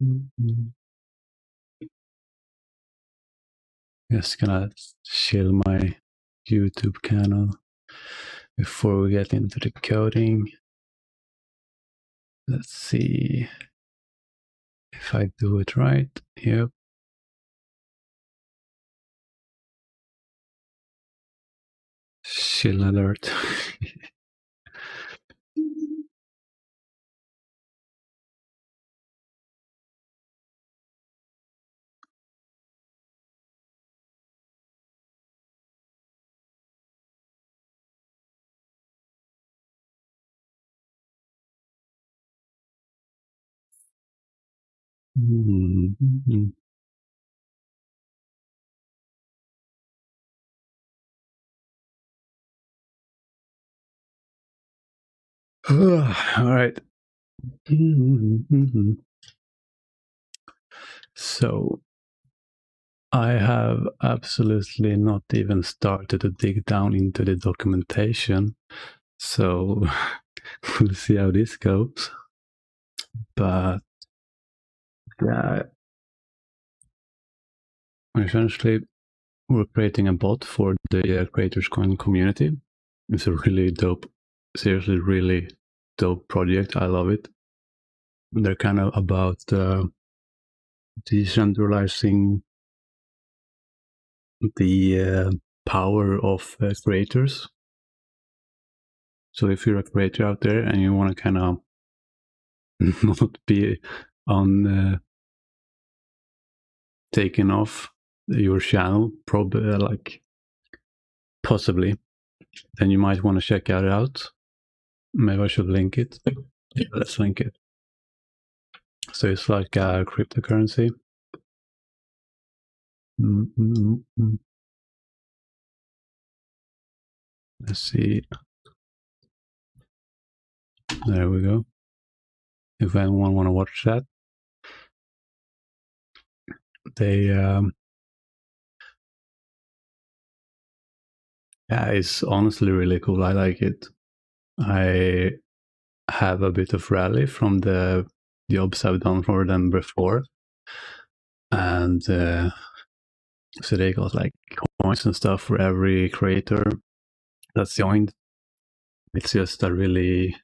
Mhm. Just gonna chill my YouTube channel before we get into the coding. Let's see if I do it right. Yep. Chill alert. Mhm. All right. So I have absolutely not even started to dig down into the documentation. So we'll see how this goes. But yeah, essentially, we're creating a bot for the Creators Coin community. It's a really dope, seriously, really dope project. I love it. They're kind of about decentralizing the power of creators. So if you're a creator out there and you want to kind of not be on taking off your channel, probably like possibly, then you might want to check it out. Maybe I should link it. Yeah, let's link it. So it's like a cryptocurrency. Let's see. There we go. If anyone want to watch that, they yeah, it's honestly really cool. I like it. I have a bit of rally from the jobs I've done for them before, and so they got like coins and stuff for every creator that's joined. It's just a really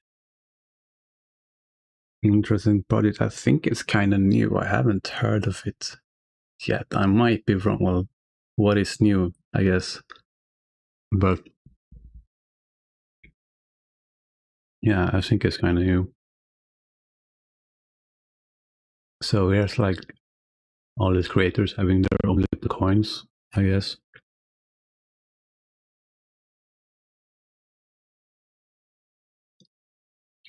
interesting project. I think it's kind of new. I haven't heard of it yet. I might be wrong. Well, what is new, I guess. But yeah, I think it's kind of new. So here's like all these creators having their own little coins, I guess.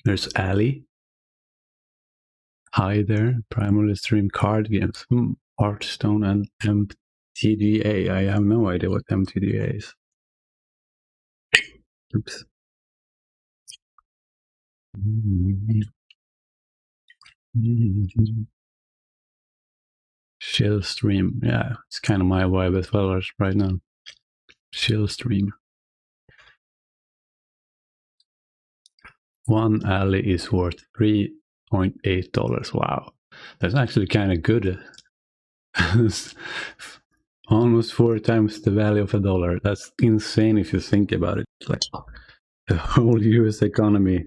There's Ali. Hi there. Primarily stream card games. Hearthstone and MTGA. I have no idea what MTGA is. Oops. Chill stream. Yeah, it's kind of my vibe as well right now. Chill stream. One alley is worth $3.8. Wow. That's actually kind of good. Almost 4 times the value of $1. That's insane if you think about it. Like the whole US economy.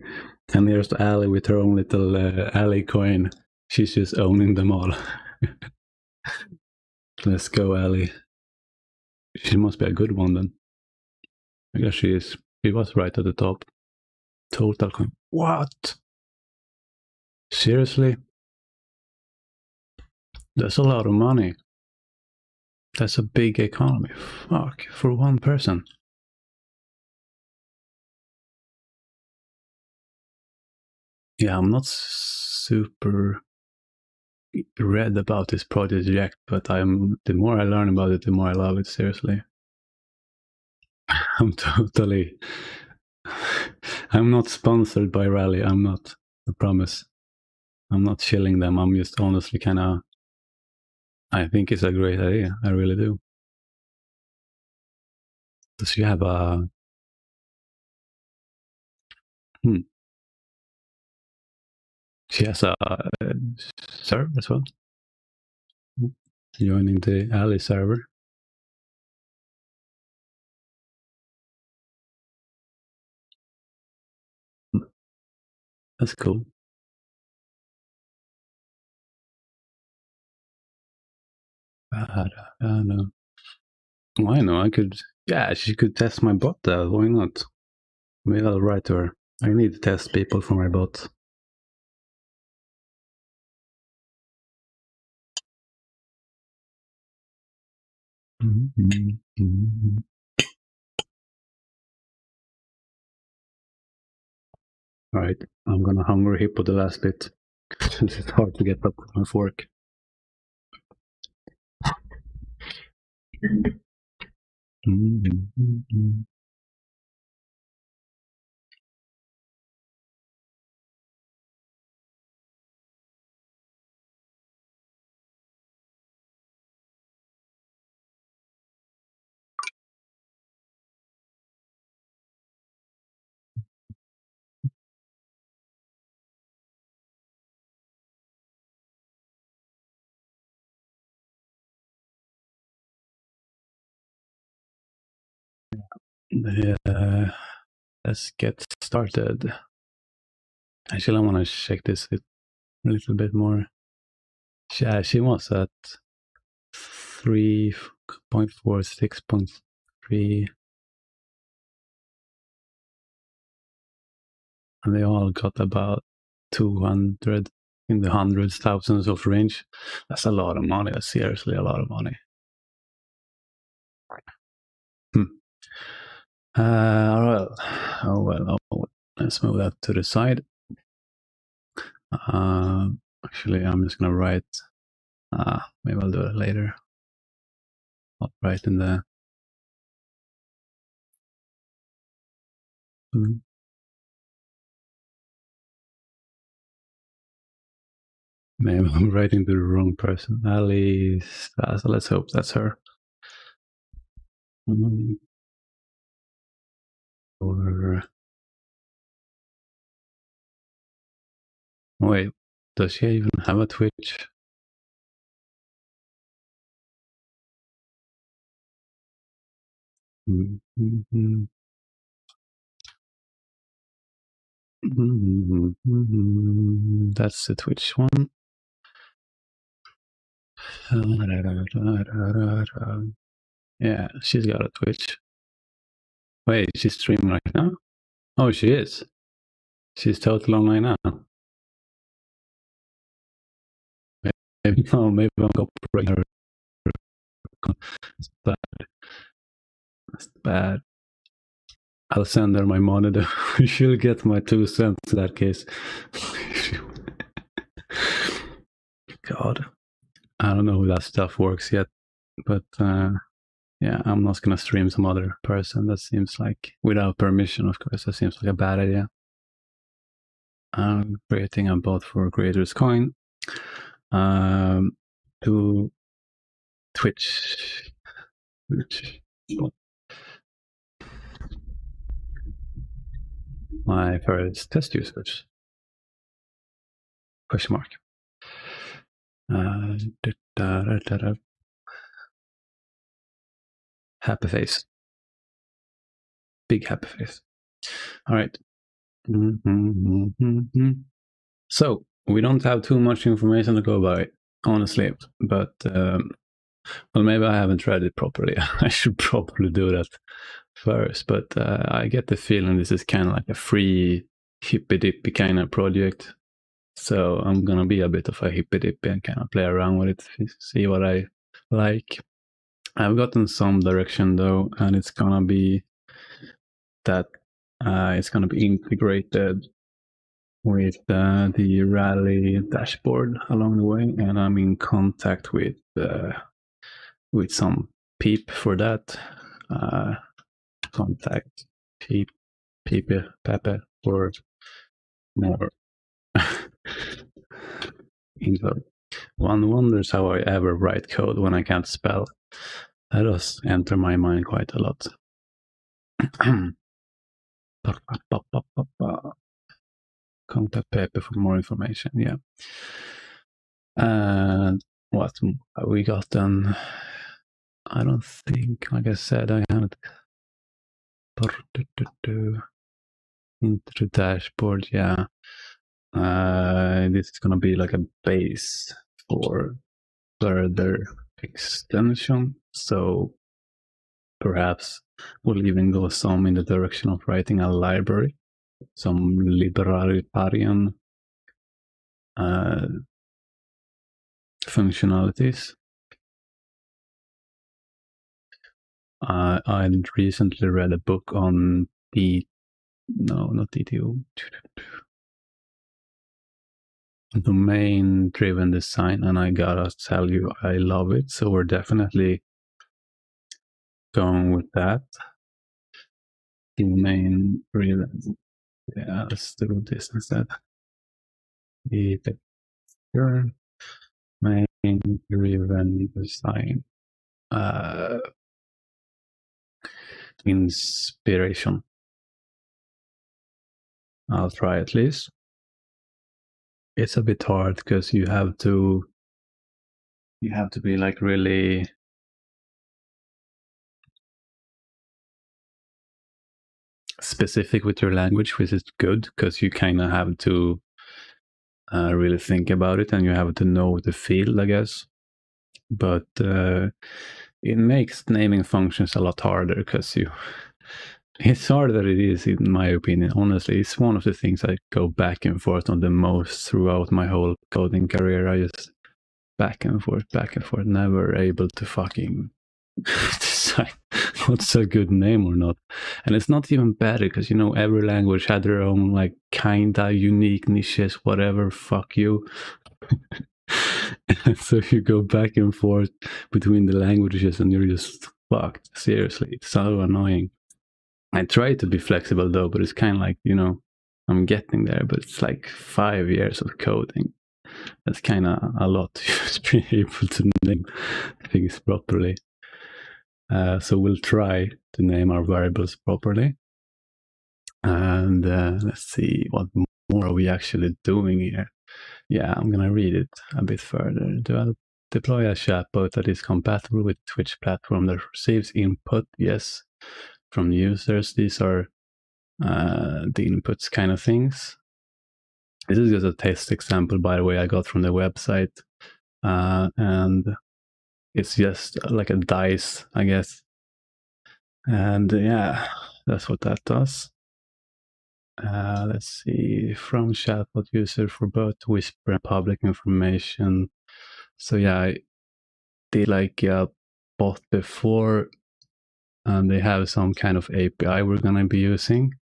And there's Ali with her own little Ali coin. She's just owning them all. Let's go, Ali. She must be a good one then. I guess she is. She was right at the top. Total coin. What? Seriously? That's a lot of money. That's a big economy. Fuck, for one person. Yeah, I'm not super read about this project yet, but the more I learn about it, the more I love it. Seriously, I'm totally. I'm not sponsored by Rally. I'm not. I promise. I'm not chilling them. I'm just honestly kind of. I think it's a great idea. I really do. Does she have a? Hmm. She has a server as well. Joining the alley server. That's cool. No. Why not? I could. Yeah, she could test my bot. Why not? Maybe I'll write to her. I need to test people for my bot. All right, I'm gonna hungry hippo the last bit. It's hard to get up with my fork. Yeah, let's get started. Actually, I want to check this a little bit more. Yeah, she was at 3.4, 6.3, and they all got about 200 in the hundreds, thousands of range. That's a lot of money. That's seriously a lot of money. Well, let's move that to the side. Actually, I'm just gonna write. Maybe I'll do it later. I'll write in the. Maybe I'm writing to the wrong person. Alice. So let's hope that's her. Or wait, does she even have a Twitch? That's the Twitch one. Yeah, she's got a Twitch. Wait, she's streaming right now? Oh, she is. She's totally online now. Maybe, oh, maybe I'm copying her. It's bad. That's bad. I'll send her my monitor. She'll get my 2 cents in that case. God. I don't know how that stuff works yet, but yeah, I'm not gonna stream some other person. That seems like, without permission, of course, that seems like a bad idea. I'm creating a bot for Creators Coin to Twitch. My first test users. Question mark. Happy face. Big happy face. All right. So we don't have too much information to go by, honestly, but well, maybe I haven't read it properly. I should probably do that first, but I get the feeling this is kind of like a free hippy dippy kind of project. So I'm gonna be a bit of a hippy dippy and kind of play around with it, see what I like. I've gotten some direction though, and it's gonna be that it's gonna be integrated with the rally dashboard along the way, and I'm in contact with some peep for that. Contact peep pepe for more info. One wonders how I ever write code when I can't spell. That does enter my mind quite a lot. Contact Pepe for more information. Yeah. And what we got then? I don't think, like I said, I haven't. Into the dashboard, yeah. This is gonna be like a base for further extension. So perhaps we'll even go some in the direction of writing a library, some libertarian functionalities. I recently read a book on not DTO, domain driven design, and I gotta tell you, I love it. So we're definitely going with that. Domain driven. Yeah, let's do this instead. The texture, main driven design. Inspiration. I'll try at least. It's a bit hard because you have to be like really specific with your language, which is good because you kind of have to really think about it and you have to know the field, I guess. But it makes naming functions a lot harder because it's harder than it is, in my opinion. Honestly, it's one of the things I go back and forth on the most throughout my whole coding career. I just back and forth, never able to fucking decide what's a good name or not. And it's not even better because, every language had their own, like, kinda unique niches, whatever, fuck you. So you go back and forth between the languages and you're just fucked. Seriously, it's so annoying. I try to be flexible though, but it's kind of like, I'm getting there, but it's like 5 years of coding. That's kind of a lot to be able to name things properly. So we'll try to name our variables properly. And let's see, what more are we actually doing here? Yeah, I'm going to read it a bit further. Deploy a chatbot that is compatible with Twitch platform that receives input, yes, from users. These are the inputs kind of things. This is just a test example, by the way, I got from the website. And it's just like a dice, I guess. And yeah, that's what that does. Let's see, from chatbot user for both whisper and public information. So yeah, I did like a bot before, and they have some kind of API we're gonna be using.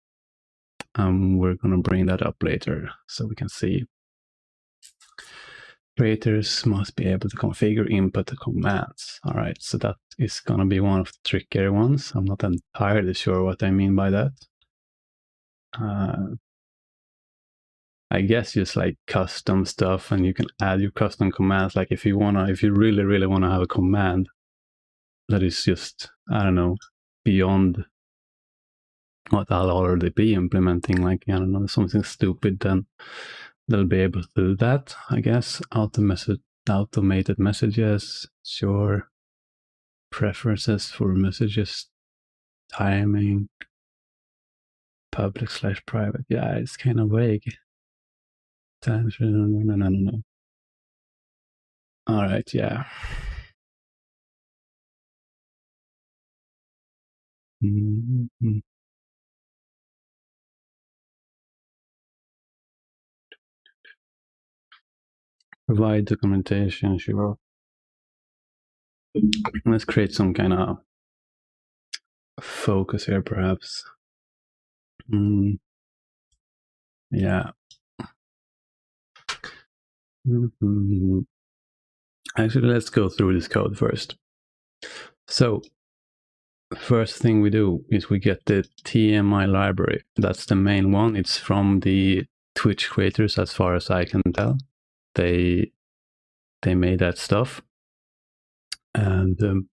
We're gonna bring that up later so we can see. Creators must be able to configure input commands. All right, so that is gonna be one of the trickier ones. I'm not entirely sure what I mean by that. I guess just like custom stuff, and you can add your custom commands. Like if you really, really wanna have a command that is just, I don't know, beyond what I'll already be implementing, like, I don't know, something stupid, then they'll be able to do that, I guess. Automated messages, sure. Preferences for messages, timing, public/private. Yeah, it's kind of vague. No. All right, yeah. Mm-hmm. Provide documentation, sure. Let's create some kind of focus here, perhaps. Yeah. Actually, let's go through this code first. So, first thing we do is we get the TMI library. That's the main one. It's from the Twitch creators, as far as I can tell. They made that stuff. And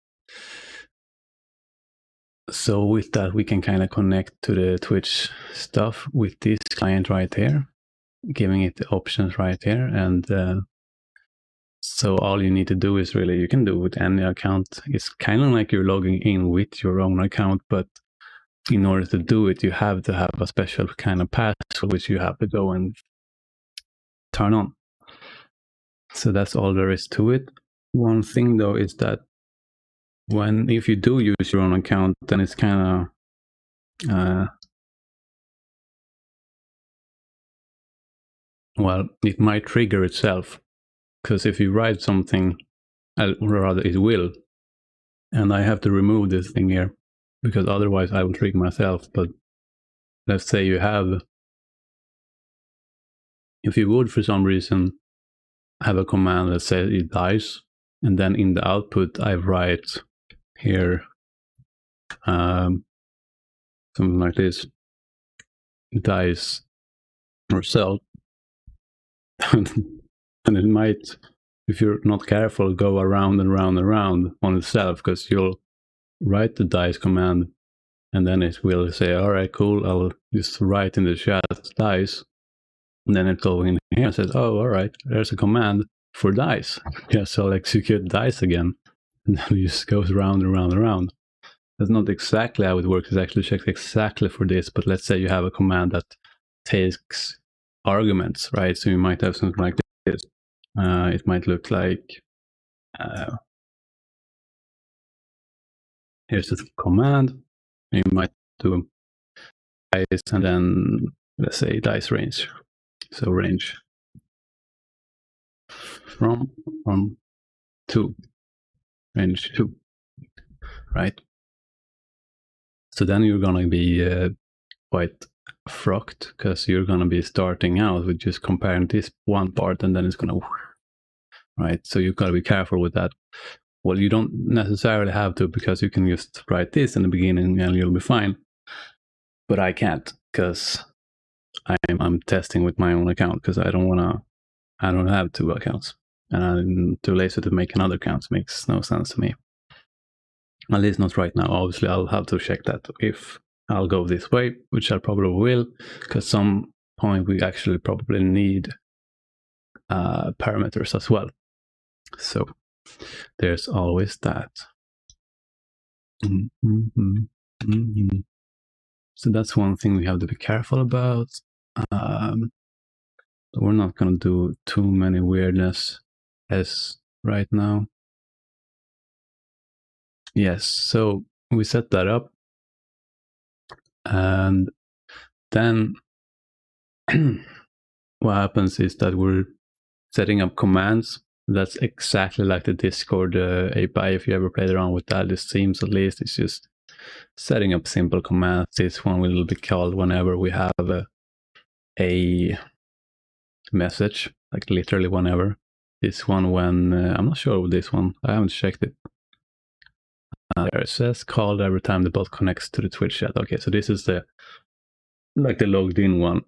so with that, we can kind of connect to the Twitch stuff with this client right here. giving it the options right here. And so all you need to do is really, you can do with any account. It's kind of like you're logging in with your own account, but in order to do it, you have to have a special kind of password, which you have to go and turn on. So that's all there is to it. One thing though is that if you do use your own account, then it's kind of, well, it might trigger itself. Because if you write something, or rather it will, and I have to remove this thing here, because otherwise I will trigger myself. But let's say you have, if you would for some reason have a command that says it dies, and then in the output I write here something like this, dies or cell, and it might, if you're not careful, go around and round and round on itself, because you'll write the dice command and then it will say, all right, cool, I'll just write in the chat dice, and then it goes in here and says, oh, all right, there's a command for dice. Yeah, so I'll execute dice again, and then it just goes round and round and round. That's not exactly how it works. It actually checks exactly for this, but let's say you have a command that takes arguments, right? So you might have something like this. It might look like, here's the command. You might do dice and then, let's say, dice range. So range from 1 to range 2, right? So then you're going to be quite frocked, because you're going to be starting out with just comparing this one part, and then it's going to, right? So you've got to be careful with that. Well, you don't necessarily have to, because you can just write this in the beginning and you'll be fine. But I can't, because I'm testing with my own account, because I don't have 2 accounts, and I'm too lazy to make another account. It makes no sense to me. At least not right now. Obviously, I'll have to check that if I'll go this way, which I probably will, because some point we actually probably need parameters as well. So there's always that. So that's one thing we have to be careful about. We're not going to do too many weirdness as right now. Yes, so we set that up, and then what happens is that we're setting up commands. That's exactly like the Discord API. If you ever played around with that, it seems, at least, it's just setting up simple commands. This one will be called whenever we have a message, like literally whenever. This one when, I'm not sure with this one, I haven't checked it. There it says called every time the bot connects to the Twitch chat. Okay, so this is the logged in one.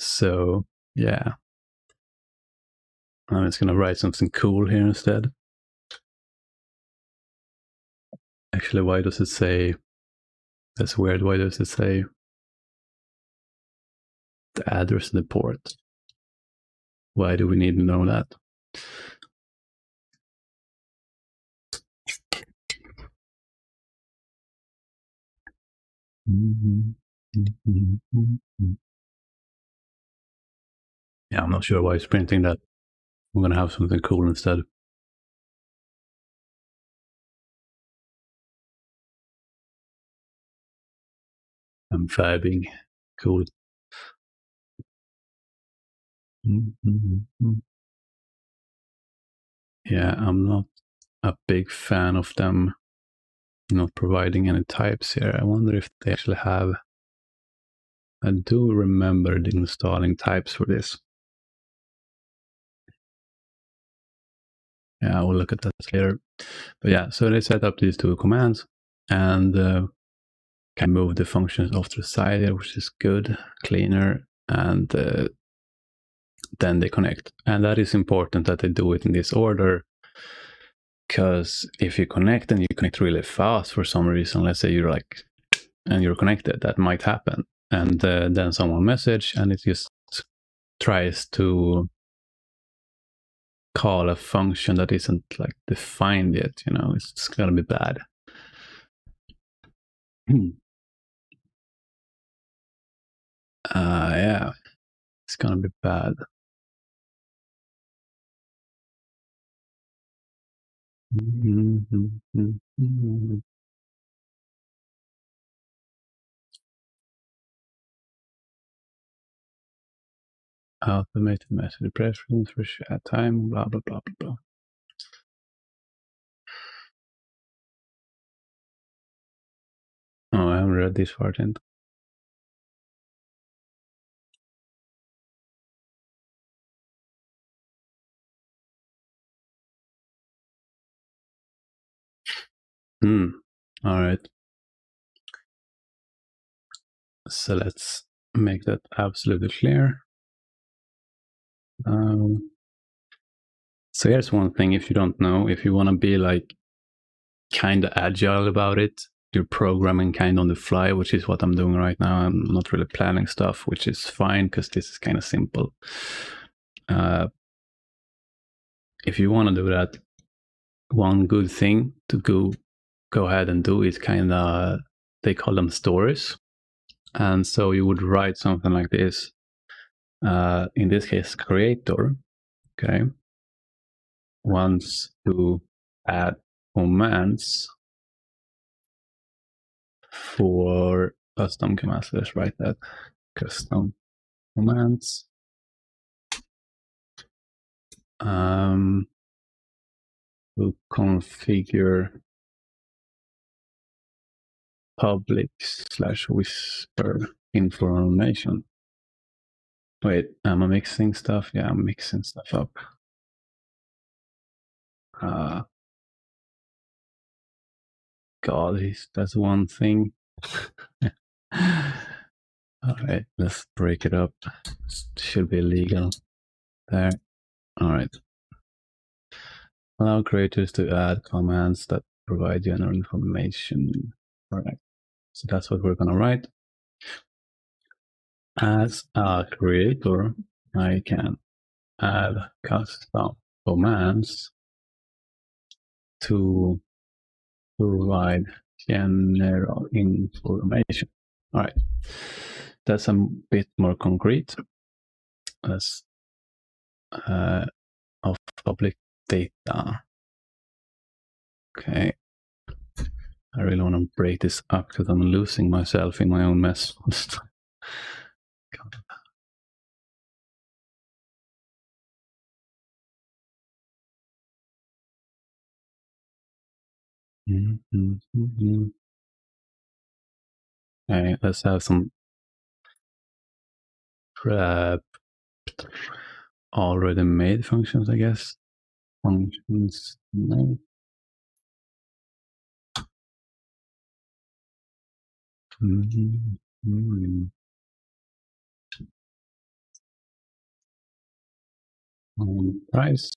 So yeah, I'm just gonna write something cool here instead. Actually, why does it say, that's weird, why does it say the address of the port? Why do we need to know that? Yeah, I'm not sure why it's printing that. I'm gonna have something cool instead. I'm fabbing. Cool. Yeah, I'm not a big fan of them not providing any types here. I wonder if they actually have. I do remember installing types for this. Yeah, we'll look at that later. But yeah, so they set up these 2 commands, and can move the functions off to the side here, which is good, cleaner, and then they connect. And that is important that they do it in this order, because if you connect and you connect really fast for some reason, let's say you're like and you're connected, that might happen. And then someone message and it just tries to call a function that isn't like defined yet, you know, it's gonna be bad. Yeah, it's gonna be bad. Automated message preference for chat time, blah, blah, blah, blah, blah. Oh, I haven't read this part yet. All right. So let's make that absolutely clear. So here's one thing, if you don't know, if you want to be like kind of agile about it, you're programming kind of on the fly, which is what I'm doing right now. I'm not really planning stuff, which is fine because this is kind of simple. If you want to do that, one good thing to go ahead and do is kind of, they call them stories. And so you would write something like this. In this case, creator, okay, wants to add commands for custom commands. Let's write that. Custom commands. To configure public/whisper information. Wait, am I mixing stuff? Yeah, I'm mixing stuff up. God, that's one thing. All right, let's break it up. Should be legal. There. All right. Allow creators to add commands that provide general information. All right. So that's what we're going to write. As a creator, I can add custom commands to provide general information. All right. That's a bit more concrete. As of public data. Okay. I really want to break this up because I'm losing myself in my own mess. Okay, let's have some prepped already made functions, I guess. Functions made. Price,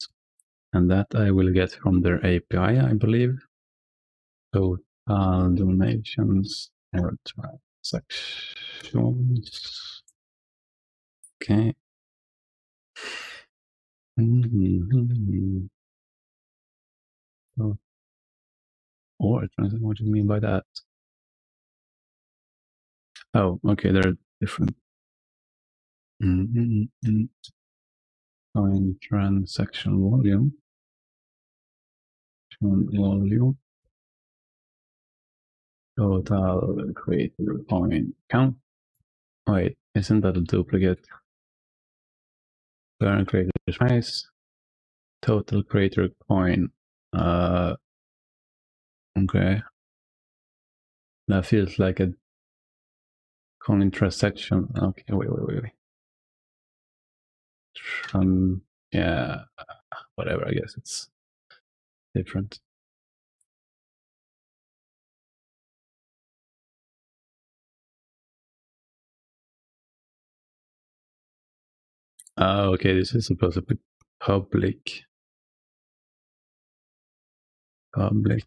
and that I will get from their API, I believe. So donations or transactions. Okay. Or what do you mean by that? Oh, okay, they're different. Find transaction volume. Total creator point count. Wait, isn't that a duplicate? Current creator price. Total creator coin. Okay. That feels like a coin transaction. Okay, wait. Yeah, whatever, I guess it's different. Oh, okay, this is supposed to be public. Okay,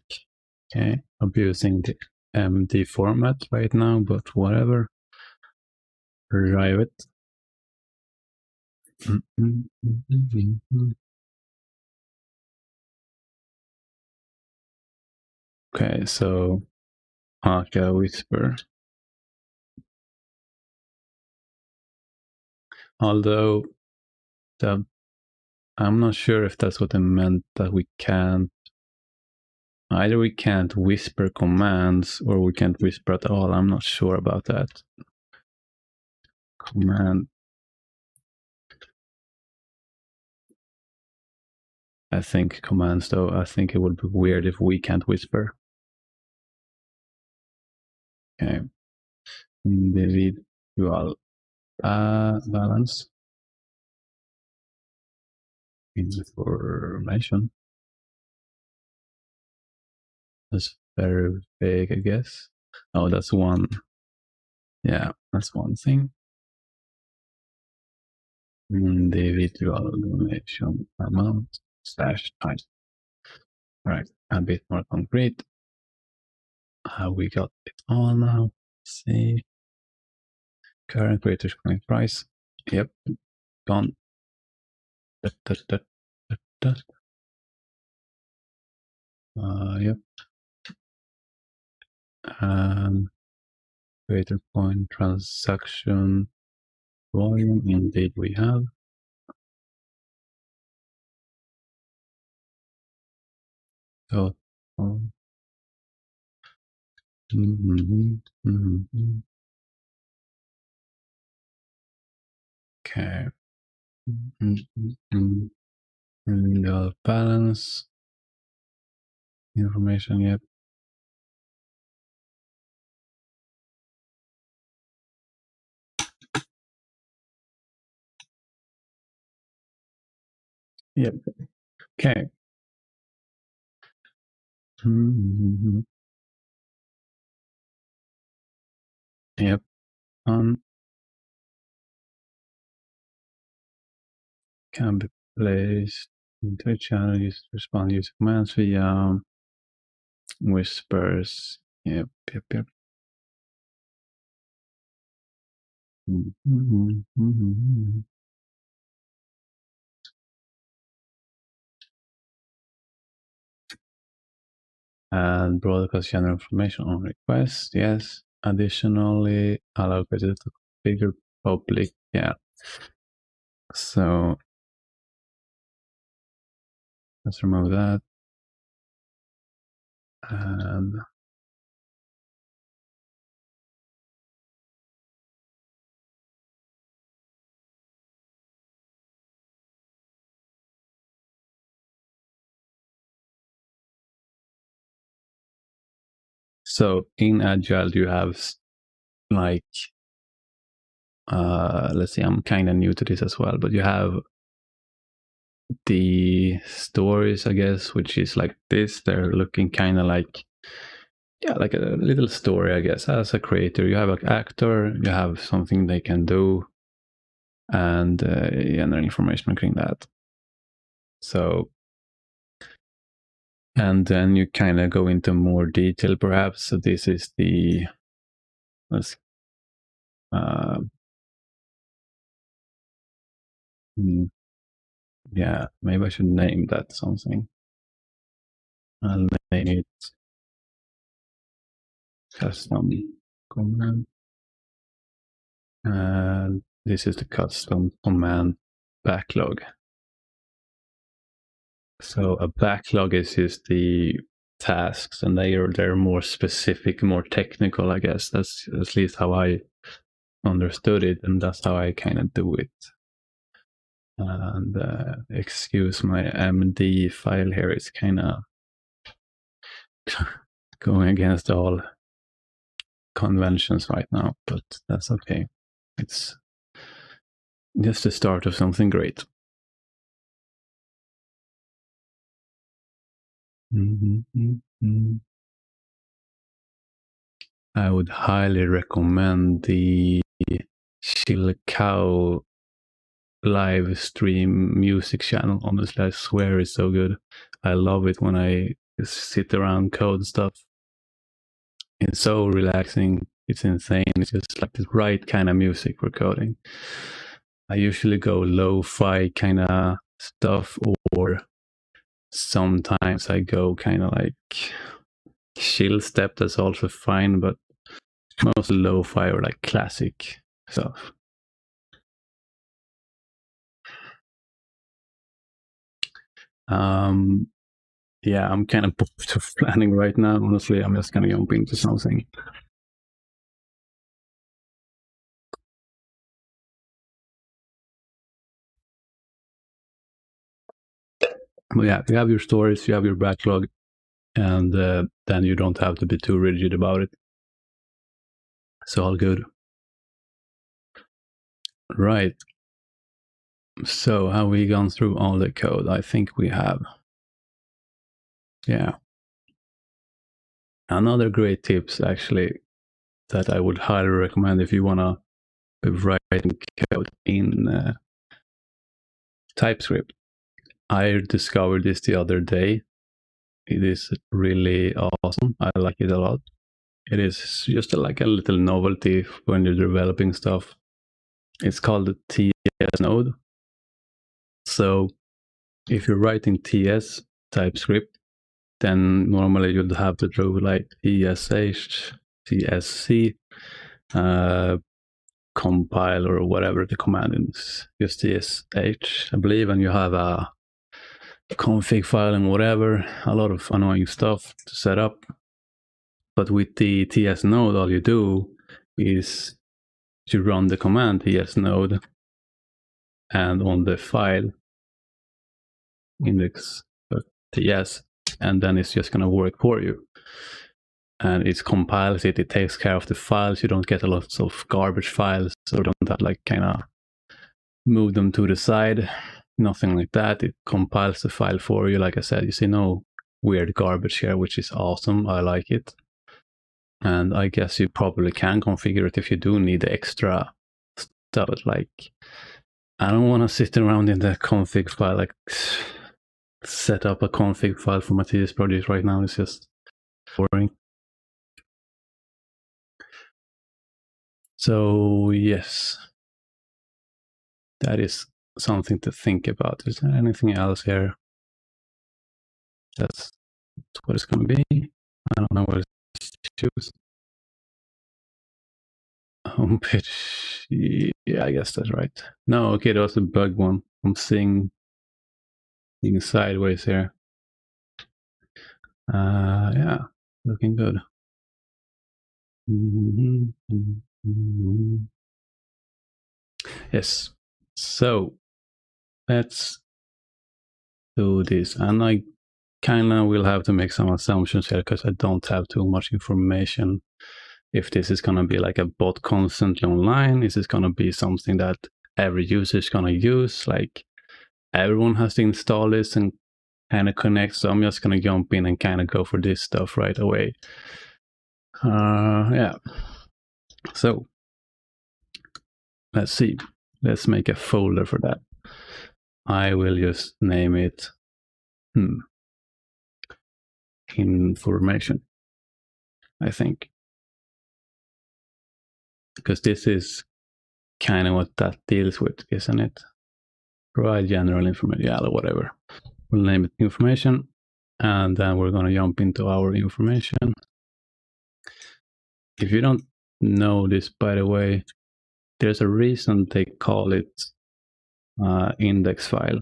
abusing the MD format right now, but whatever. Drive it. Okay, so Haka Whisper. Although I'm not sure if that's what I meant, that we can't. Either we can't whisper commands or we can't whisper at all. I'm not sure about that. Command. I think commands, though. I think it would be weird if we can't whisper. Okay. Individual balance. Information. That's very vague, I guess. Oh, that's one. Yeah, that's one thing. Individual donation amount / type. All right, a bit more concrete. We got it all now. Let's see. Current creator's coin price. Yep, gone. Yep. Creator coin transaction volume. Indeed, we have. So. Okay. The balance information. Yep. Yep. Okay. Yep. Can be placed into a channel used to respond using commands via whispers. Yep. And broadcast general information on request. Yes. Additionally, allow creators to configure public. Yeah. So let's remove that. And so in Agile, you have like, let's see, I'm kind of new to this as well, but you have the stories, I guess, which is like this. They're looking kind of like, yeah, like a little story, I guess. As a creator, you have an actor, you have something they can do, and general information regarding that. So, and then you kind of go into more detail, perhaps. So this is the, let's, yeah, maybe I should name that something. I'll name it custom command. And this is the custom command backlog. So a backlog is the tasks, and they're more specific, more technical, I guess. That's at least how I understood it, and that's how I kind of do it. And excuse my MD file here, it's kind of going against all conventions right now, but that's okay. It's just the start of something great. I would highly recommend the Chill Cow live stream music channel. Honestly, I swear it's so good. I love it when I sit around code stuff. It's so relaxing. It's insane. It's just like the right kind of music for coding. I usually go lo-fi kind of stuff, or sometimes I go kind of like chill step. That's also fine, but mostly lo-fi or like classic stuff. Yeah, I'm kind of bored of planning right now. Honestly, I'm just gonna jump into something. But yeah, you have your stories, you have your backlog, and then you don't have to be too rigid about it. It's all good. Right. So have we gone through all the code? I think we have. Yeah. Another great tips actually that I would highly recommend if you wanna write code in TypeScript. I discovered this the other day. It is really awesome. I like it a lot. It is just like a little novelty when you're developing stuff. It's called the TS node. So if you're writing TS TypeScript, then normally you'd have to do like ESH, TSC, compile or whatever the command is. Just TSH, I believe, and you have a config file and whatever, a lot of annoying stuff to set up. But with the TS node, all you do is you run the command TS node, and on the file index.ts, and then it's just going to work for you. And it compiles it, it takes care of the files. You don't get a lot of garbage files, so don't have like kind of move them to the side, nothing like that. It compiles the file for you. Like I said, you see no weird garbage here, which is awesome. I like it. And I guess you probably can configure it if you do need the extra stuff. But like, I don't want to sit around in the config file, like set up a config file for my TS project right now. It's just boring. So yes, that is something to think about. Is there anything else here? That's what it's going to be. I don't know what to choose. Homepage. Yeah, I guess that's right. No, okay, that was a bug one. I'm seeing sideways here. Yeah, looking good. Yes. So let's do this. And I kind of will have to make some assumptions here because I don't have too much information. If this is going to be like a bot constantly online, is this going to be something that every user is going to use? Like everyone has to install this and kind of connect. So I'm just going to jump in and kind of go for this stuff right away. Yeah. So let's see. Let's make a folder for that. I will just name it information, I think. Because this is kind of what that deals with, isn't it? Provide general information, yeah, whatever. We'll name it information, and then we're going to jump into our information. If you don't know this, by the way, there's a reason they call it index file.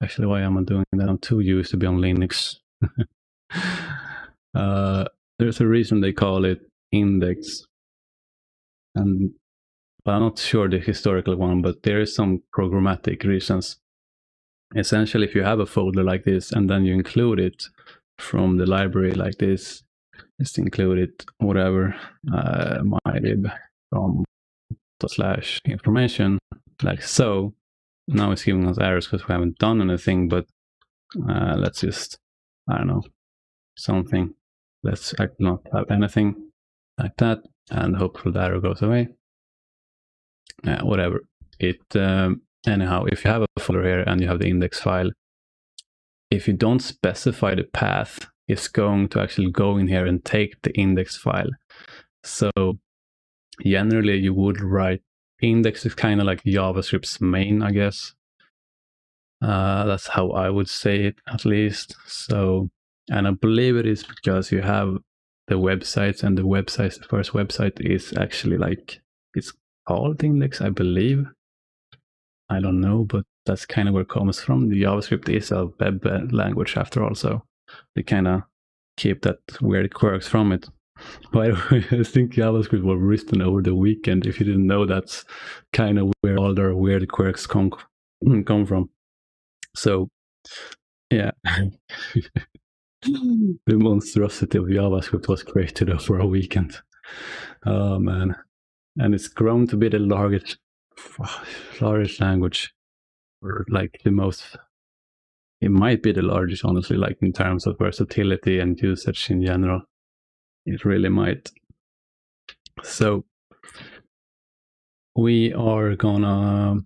Actually, why am I doing that? I'm too used to be on Linux. There's a reason they call it index, and I'm not sure the historical one, but there is some programmatic reasons. Essentially, if you have a folder like this and then you include it from the library like this, just include it, whatever, mylib from /information, like so. Now it's giving us errors because we haven't done anything, but let's just, I don't know, something. Let's actually not have anything like that, and hopefully the error goes away. Whatever. Anyhow, if you have a folder here and you have the index file, if you don't specify the path is going to actually go in here and take the index file. So generally you would write index is kind of like JavaScript's main, I guess. That's how I would say it, at least. So, and I believe it is because you have the websites, and the website, the first website is actually like, it's called index, I believe. I don't know, but that's kind of where it comes from. The JavaScript is a web language after all, so they kind of keep that weird quirks from it. By the way, I think JavaScript was written over the weekend. If you didn't know, that's kind of where all their weird quirks come from. So, yeah. The monstrosity of JavaScript was created over a weekend. Oh, man. And it's grown to be the largest language, or like the most, it might be the largest, honestly, like in terms of versatility and usage in general. It really might. So we are gonna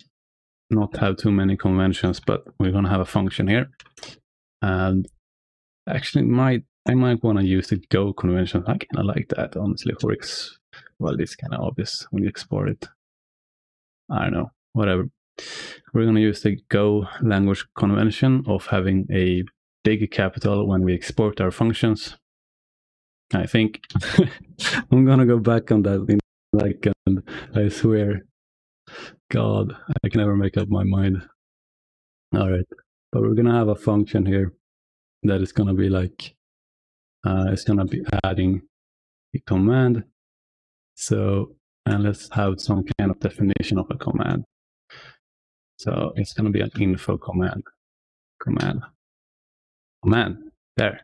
not have too many conventions, but we're gonna have a function here. And actually I might want to use the Go convention. I kind of like that, honestly, for well, it's kind of obvious when you export it. I don't know, whatever. We're going to use the Go language convention of having a big capital when we export our functions. I think I'm going to go back on that in like, and I swear, God, I can never make up my mind. All right, but we're going to have a function here that is going to be like, it's going to be adding a command. So, and let's have some kind of definition of a command. So it's going to be an info command. There.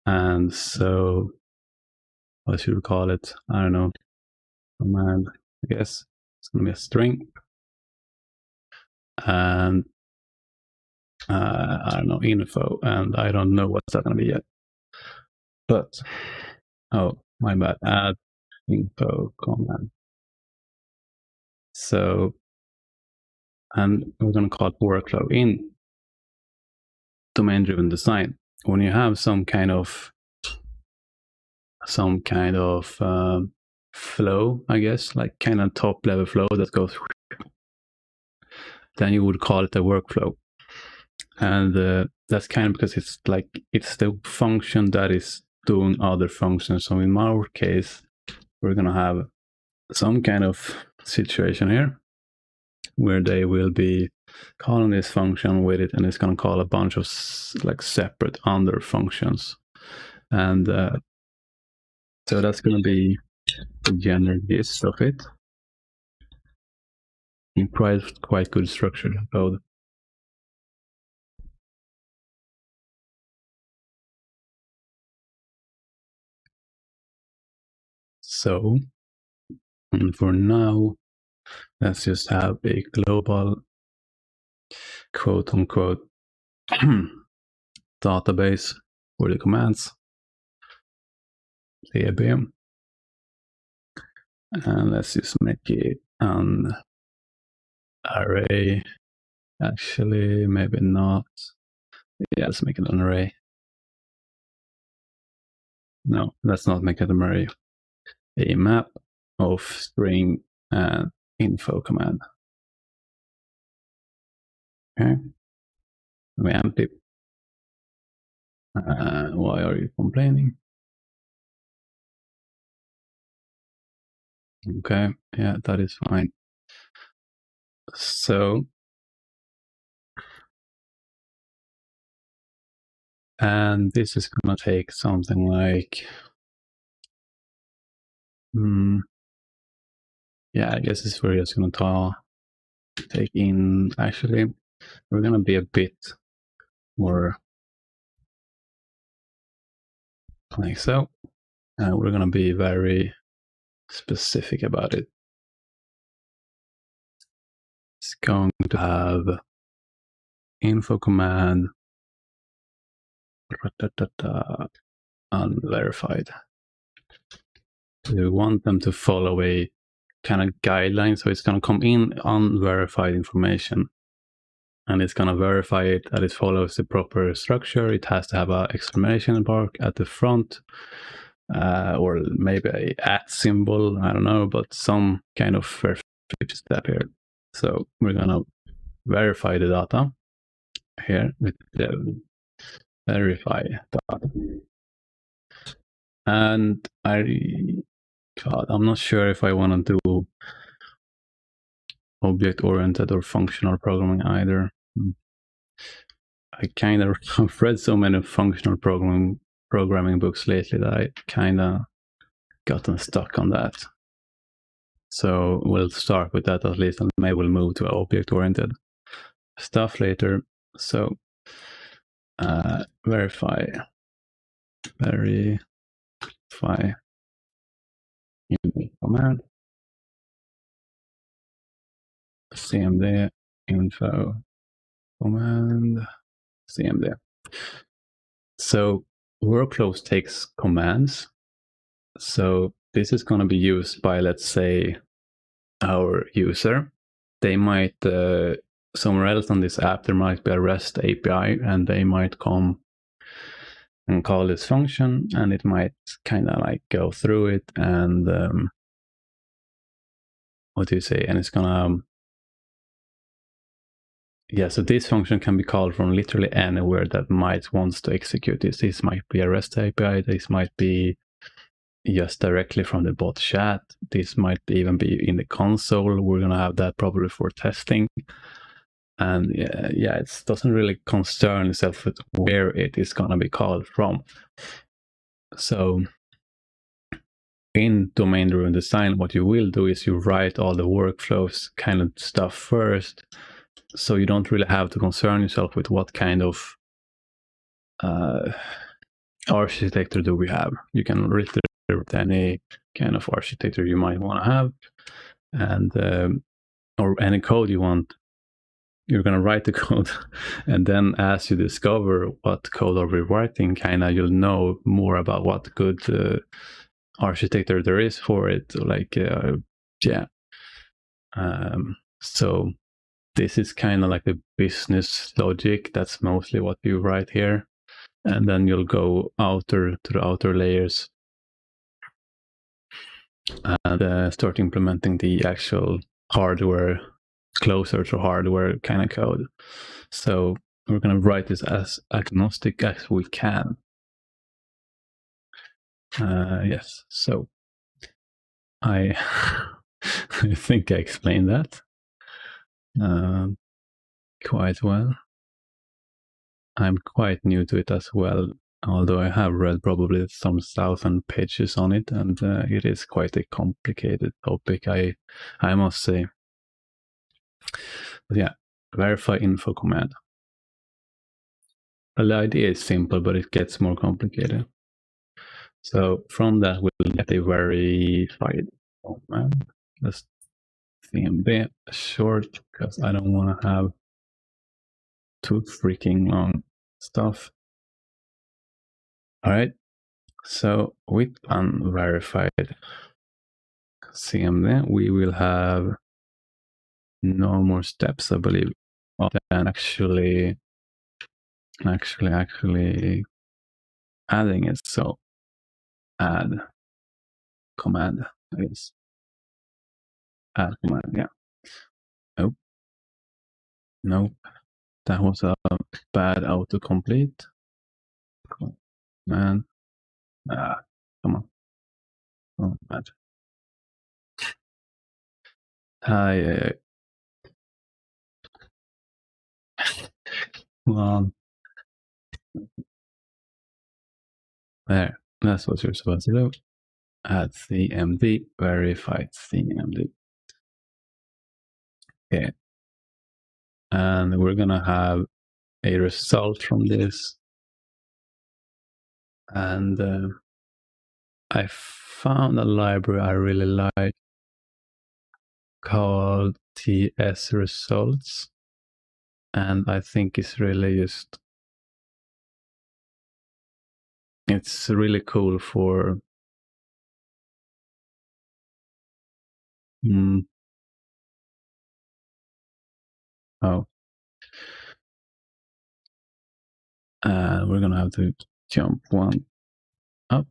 And so, what should we call it? I don't know. Command, I guess. It's going to be a string. And I don't know, info. And I don't know what's that going to be yet. But, oh, my bad. Add info command. So, and we're going to call it workflow in domain-driven design. When you have some kind of flow, I guess, like kind of top level flow that goes, then you would call it a workflow. And that's kind of because it's like, it's the function that is doing other functions. So in our case, we're going to have some kind of situation here where they will be calling this function with it, and it's going to call a bunch of like separate under functions. And so that's going to be the general gist of it. In quite good structured code. So, and for now, let's just have a global quote unquote database for the commands, db, and let's just make it an array. Actually, maybe not. Yeah, let's make it an array. No, let's not make it an array. A map of string and info command. Okay, we empty. Why are you complaining? Okay, yeah, that is fine. So, and this is gonna take something like, yeah, I guess we're just gonna take in, actually, we're gonna be a bit more like so, and we're gonna be very specific about it. It's going to have info command unverified. We want them to follow a kind of guideline, so it's going to come in unverified information, and it's going to verify it that it follows the proper structure. It has to have an exclamation mark at the front, or maybe a at symbol, I don't know, but some kind of verification step here. So we're going to verify the data here with the verify data. And I'm not sure if I want to do object-oriented or functional programming either. I kind of have read so many functional programming books lately that I kind of gotten stuck on that. So we'll start with that at least, and maybe we'll move to object-oriented stuff later. So verify command cmd info command cmd. So workflows takes commands. So this is going to be used by, let's say, our user. They might somewhere else on this app there might be a REST API, and they might come and call this function, and it might kind of like go through it and what do you say? And it's gonna so this function can be called from literally anywhere that might wants to execute this. This might be a REST API. This might be just directly from the bot chat. This might even be in the console. We're gonna have that probably for testing. And it doesn't really concern itself with where it is gonna be called from. So in domain-driven design, what you will do is you write all the workflows kind of stuff first, so you don't really have to concern yourself with what kind of architecture do we have. You can reiterate any kind of architecture you might want to have, and or any code you want. You're going to write the code, and then as you discover what code are we writing, kind of you'll know more about what good architecture there is for it. Like so this is kind of like the business logic. That's mostly what you write here, and then you'll go to the outer layers and start implementing the actual hardware, closer to hardware kind of code. So we're going to write this as agnostic as we can. Yes, so I I think I explained that quite well. I'm quite new to it as well, although I have read probably some 1,000 pages on it, and it is quite a complicated topic, I must say. But yeah, verify info command. Well, the idea is simple, but it gets more complicated. So from that, we'll get a verified command. Let's cmd short, because I don't want to have too freaking long stuff. All right. So with unverified cmd, we will have no more steps, I believe, than actually adding it. So add command, I guess. Add command, yeah. Nope. Nope. That was a bad autocomplete. Man. Come on. Oh, bad. Hi. Come on. There. That's what you're supposed to do. Add CMD, verified CMD. Okay. And we're gonna have a result from this. And I found a library I really like called TS results. And I think it's really it's really cool for oh, We're gonna have to jump one up.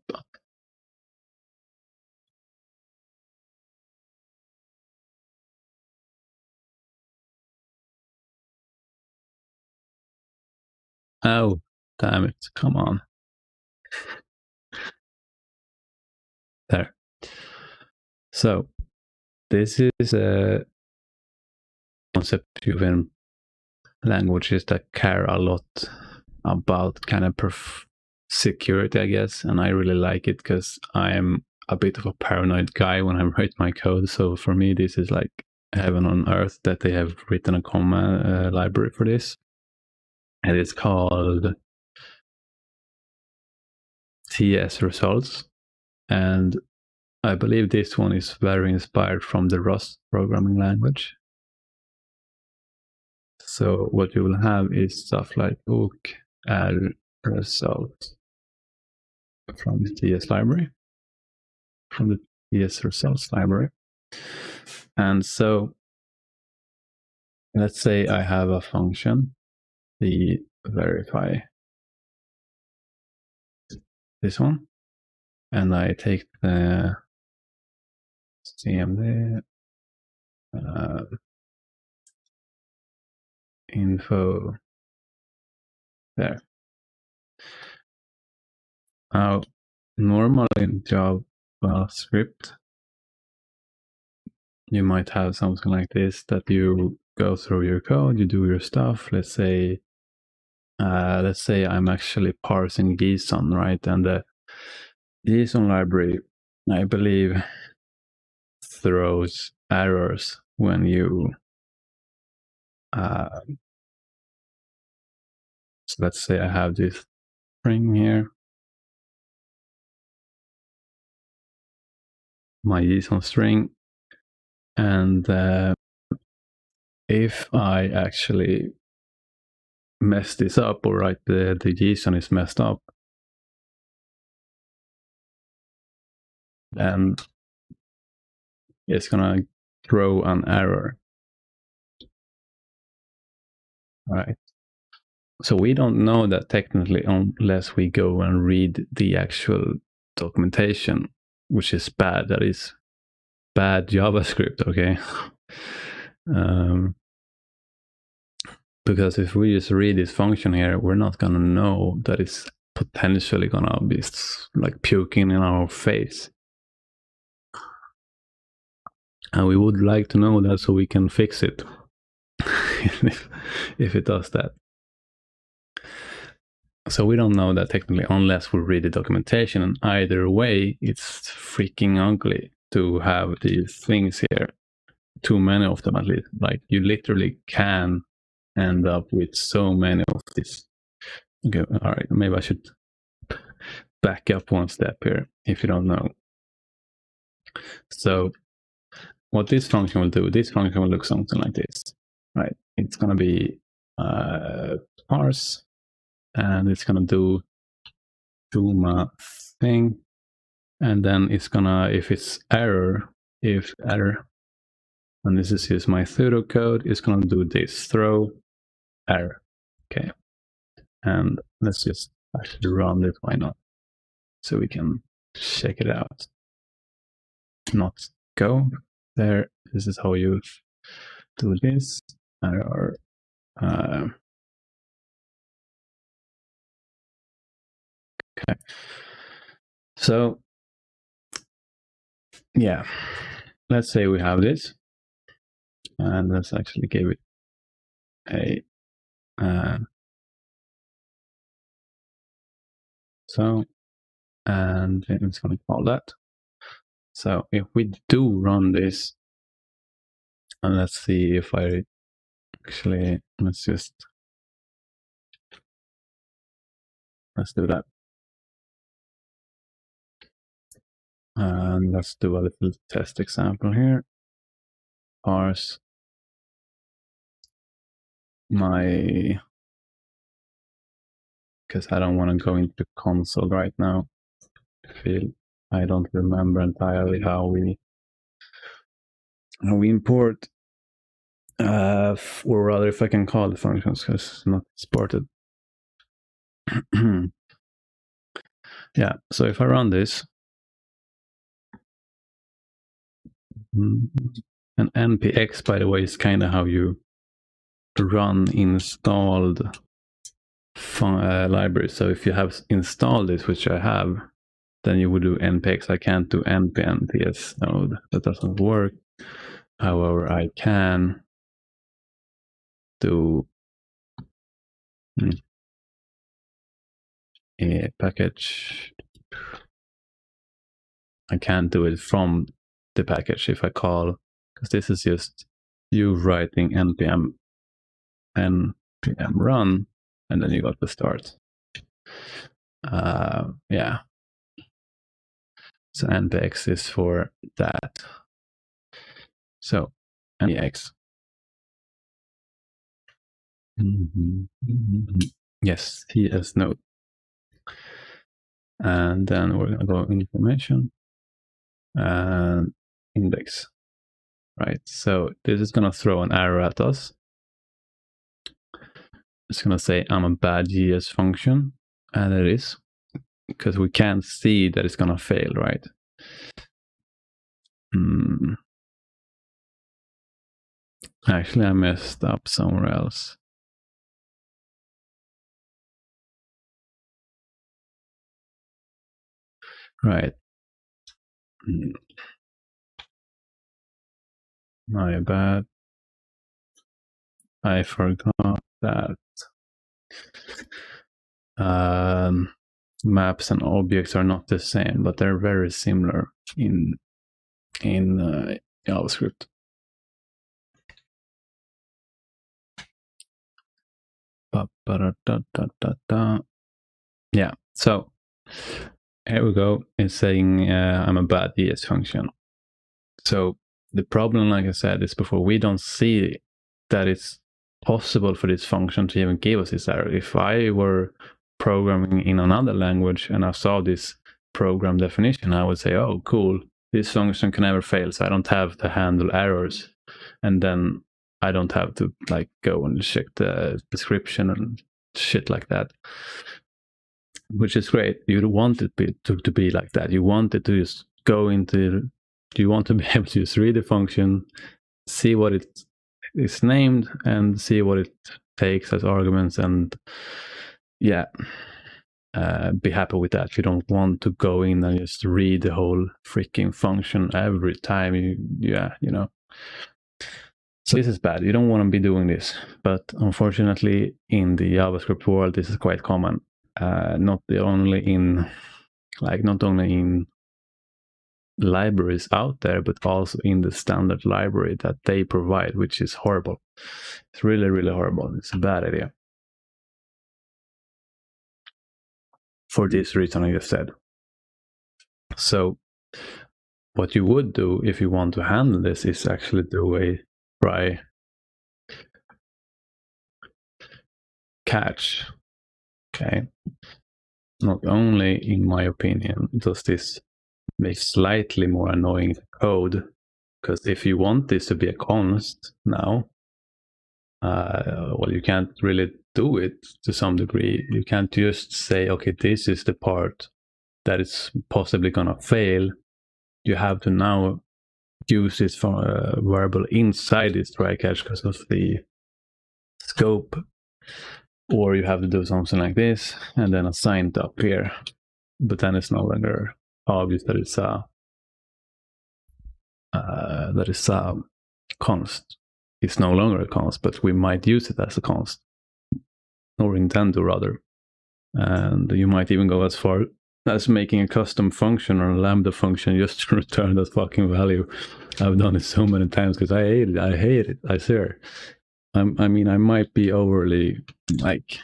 Oh, damn it. Come on. There. So this is a concept-driven languages that care a lot about kind of security, I guess. And I really like it because I'm a bit of a paranoid guy when I write my code. So for me, this is like heaven on earth that they have written a command library for this. And it's called TS results. And I believe this one is very inspired from the Rust programming language. So what you will have is stuff like ook result from the TS library, from the TS results library. And so let's say I have a function, the verify, this one, and I take the cmd info there. Now, normally in JavaScript, you might have something like this, that you go through your code, you do your stuff. Let's say I'm actually parsing JSON, right? And the JSON library, I believe, throws errors when you so let's say I have this string here, my JSON string, and if I actually mess this up, or right, the JSON is messed up, then it's gonna throw an error. Right. So we don't know that technically unless we go and read the actual documentation, which is bad. That is bad JavaScript, okay? Because if we just read this function here, we're not gonna know that it's potentially gonna be like puking in our face. And we would like to know that so we can fix it if it does that. So we don't know that technically unless we read the documentation, and either way, it's freaking ugly to have these things here. Too many of them, at least. Like, you literally can end up with so many of these. Okay, all right, maybe I should back up one step here if you don't know. So what this function will do, this function will look something like this, right? It's going to be parse, and it's going to do my thing, and then it's gonna, if error, and this is just my pseudocode, it's gonna do this, throw error. Okay, and let's just actually run it, why not? So we can check it out. Not go there. This is how you do this. Error. Okay. So yeah, let's say we have this, and let's actually give it a so, and it's going to call that. So if we do run this, and let's see if I actually, let's do that. And let's do a little test example here. Parse my, because I don't want to go into console right now. I don't remember entirely how we import, or rather if I can call the functions, because it's not supported. Yeah, so if I run this, and npx, by the way, is kind of how you run installed libraries. So if you have installed this, which I have, then you would do npx. I can't do npm node. That doesn't work. However, I can do a package. I can't do it from the package if I call, because this is just you writing npm run, and then you got the start. Yeah. So npx is for that. So npx. Yes, TS node. And then we're going to go information and index. Right. So this is going to throw an error at us. It's going to say I'm a bad JS function, and it is, because we can't see that it's going to fail, right? Actually, I messed up somewhere else. Right. My bad. I forgot that maps and objects are not the same, but they're very similar in JavaScript. Yeah, so here we go. It's saying I'm a bad JS function. So the problem, like I said, is before we don't see that it's possible for this function to even give us this error. If I were programming in another language and I saw this program definition, I would say, oh, cool, this function can never fail, so I don't have to handle errors. And then I don't have to like go and check the description and shit like that, which is great. You want it to be like that. You want it to just go into, you want to be able to just read the function, see what it is named, and see what it takes as arguments, and yeah, be happy with that. You don't want to go in and just read the whole freaking function every time you know. So this is bad. You don't want to be doing this, but unfortunately in the JavaScript world this is quite common. Not only in libraries out there, but also in the standard library that they provide, which is horrible. It's really, really horrible. It's a bad idea. For this reason I just said. So what you would do if you want to handle this is actually do a try catch. Okay. Not only, in my opinion, does this make slightly more annoying code, because if you want this to be a const now, well, you can't really do it to some degree. You can't just say, okay, this is the part that is possibly going to fail. You have to now use this for a variable inside this try catch because of the scope, or you have to do something like this and then assign it up here, but then it's no longer obvious that it's a const. It's no longer a const, but we might use it as a const, or intend to rather. And you might even go as far as making a custom function or a lambda function just to return that fucking value. I've done it so many times because I hate it. I swear. I mean, I might be overly like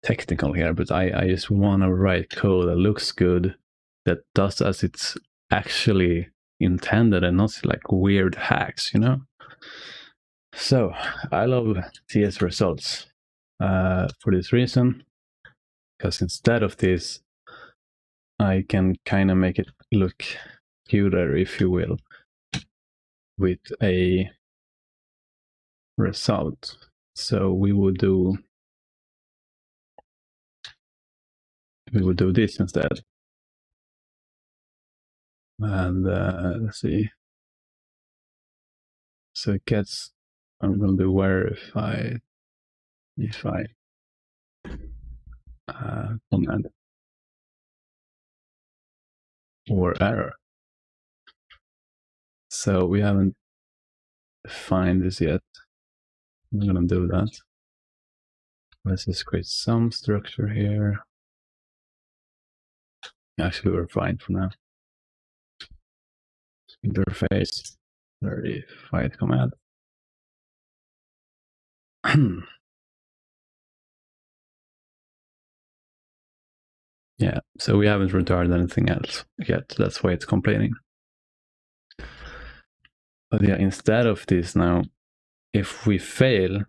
technical here, but I just want to write code that looks good, that does as it's actually intended, and not like weird hacks, you know. So I love TS results for this reason, because instead of this, I can kind of make it look cuter, if you will, with a result. So we would do we would do this instead. And let's see. So it gets, I'm going to do verify if I command or error. So we haven't defined this yet. I'm going to do that. Let's just create some structure here. Actually, we're fine for now. Interface, verify command. Yeah, so we haven't returned anything else yet. That's why it's complaining. But yeah, instead of this now, if we fail,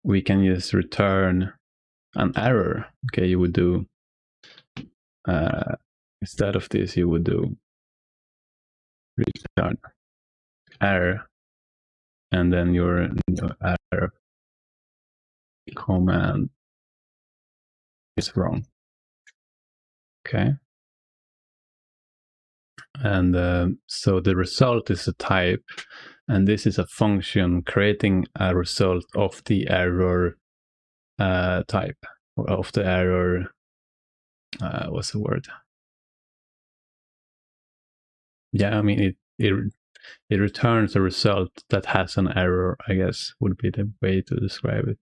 we can just return an error. Okay, you would do, instead of this, you would do return error, and then your error command is wrong. Okay. And so the result is a type, and this is a function creating a result of the error type, or of the error, what's the word? Yeah, I mean, it returns a result that has an error, I guess, would be the way to describe it.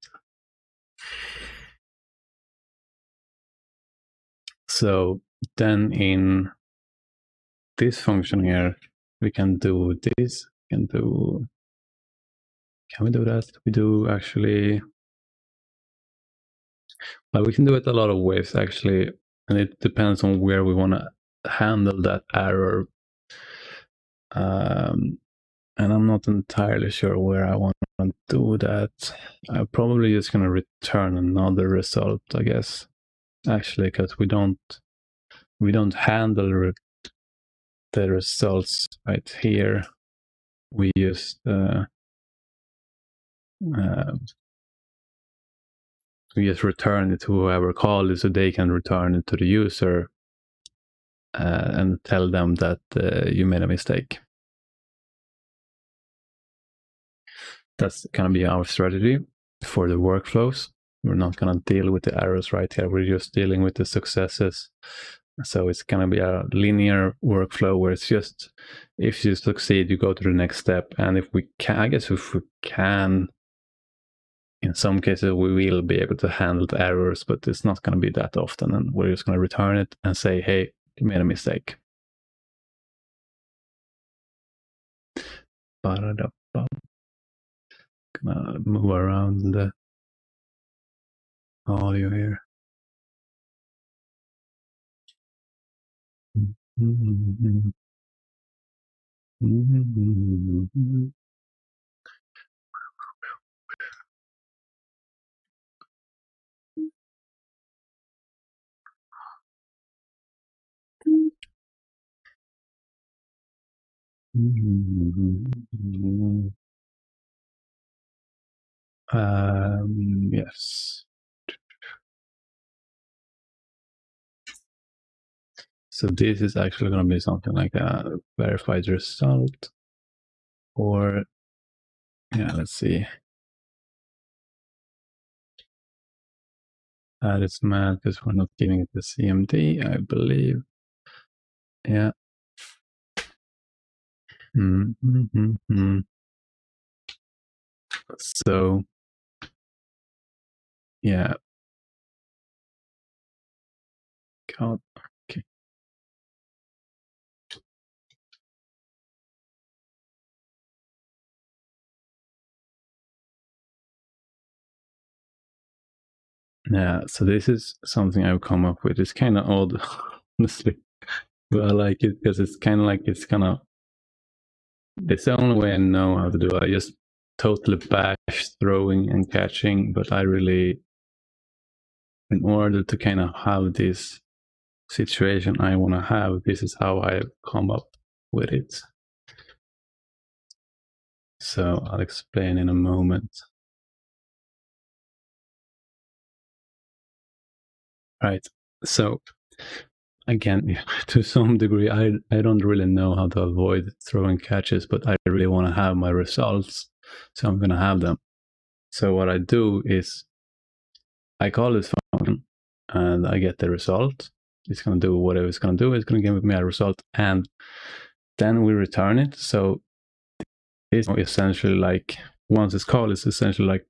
So then in this function here, we can do this, can we do that? We do actually, well, we can do it a lot of ways actually, and it depends on where we want to handle that error. And I'm not entirely sure where I want to do that. I'm probably just going to return another result, I guess, actually, because we don't handle the results right here. We just return it to whoever called it, so they can return it to the user and tell them that you made a mistake. That's going to be our strategy for the workflows. We're not going to deal with the errors right here. We're just dealing with the successes. So it's going to be a linear workflow where it's just, if you succeed, you go to the next step. And if we can, I guess if we can, in some cases, we will be able to handle the errors, but it's not going to be that often. And we're just going to return it and say, hey, you made a mistake. Gonna move around the audio here. Yes. So this is actually going to be something like a verified result, or yeah, let's see. It's mad because we're not giving it the CMD, I believe. Yeah. So yeah. God. Okay. Yeah, so this is something I've come up with. It's kind of odd, honestly, but I like it because it's kind of like it's the only way I know how to do it. I just totally bash throwing and catching, but I really, in order to kind of have this situation I want to have, this is how I come up with it. So I'll explain in a moment. Right. So Again, to some degree, I don't really know how to avoid throwing catches, but I really want to have my results, so I'm going to have them. So what I do is I call this function and I get the result. It's going to do whatever it's going to do. It's going to give me a result, and then we return it. So it's essentially like, once it's called, it's essentially like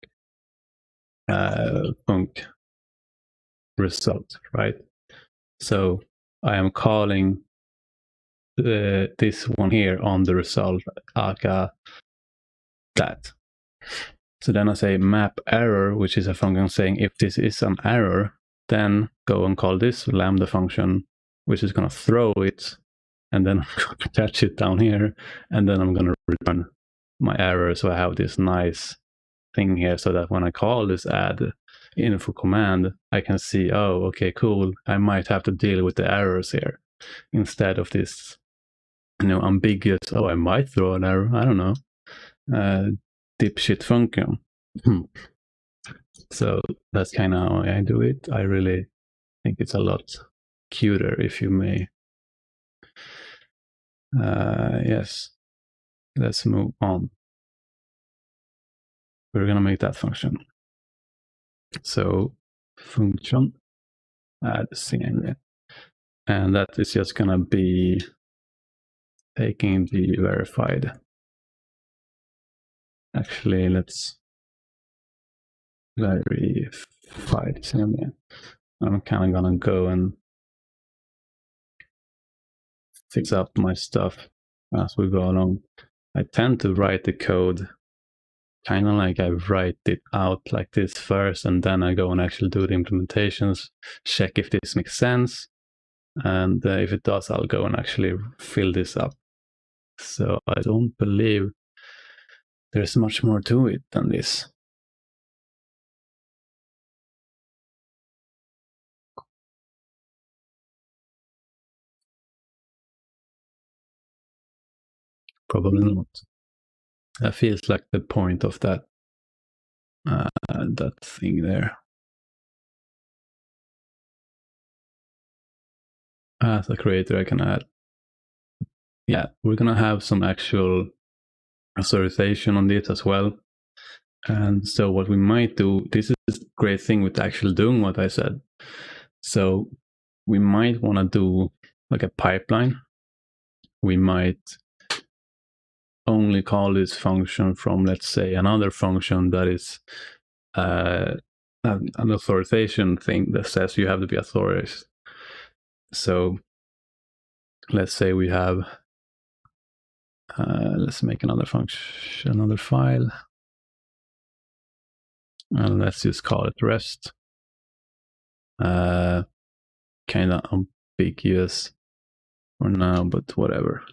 func result, right? So I am calling this one here on the result, aka that. So then I say map error, which is a function saying if this is an error, then go and call this lambda function, which is going to throw it, and then I'm going to catch it down here, and then I'm going to return my error. So I have this nice thing here, so that when I call this add info command, I can see, oh, okay, cool. I might have to deal with the errors here instead of this, ambiguous, oh, I might throw an error. I don't know. Dipshit function. So that's kind of how I do it. I really think it's a lot cuter, if you may. Yes, let's move on. We're going to make that function. So function add CMD. And that is just going to be taking the verified. Actually, let's verified CMD. I'm kind of going to go and fix up my stuff as we go along. I tend to write the code kind of like I write it out like this first, and then I go and actually do the implementations, check if this makes sense, and if it does, I'll go and actually fill this up. So I don't believe there's much more to it than this. Probably not. That feels like the point of that that thing there. As a creator, I can add. Yeah, we're gonna have some actual authorization on this as well. And so what we might do, this is a great thing with actually doing what I said. So we might want to do like a pipeline. We might only call this function from, let's say, another function that is an authorization thing that says you have to be authorized. So let's say we have, let's make another function, another file, and let's just call it rest. Kind of ambiguous for now, but whatever.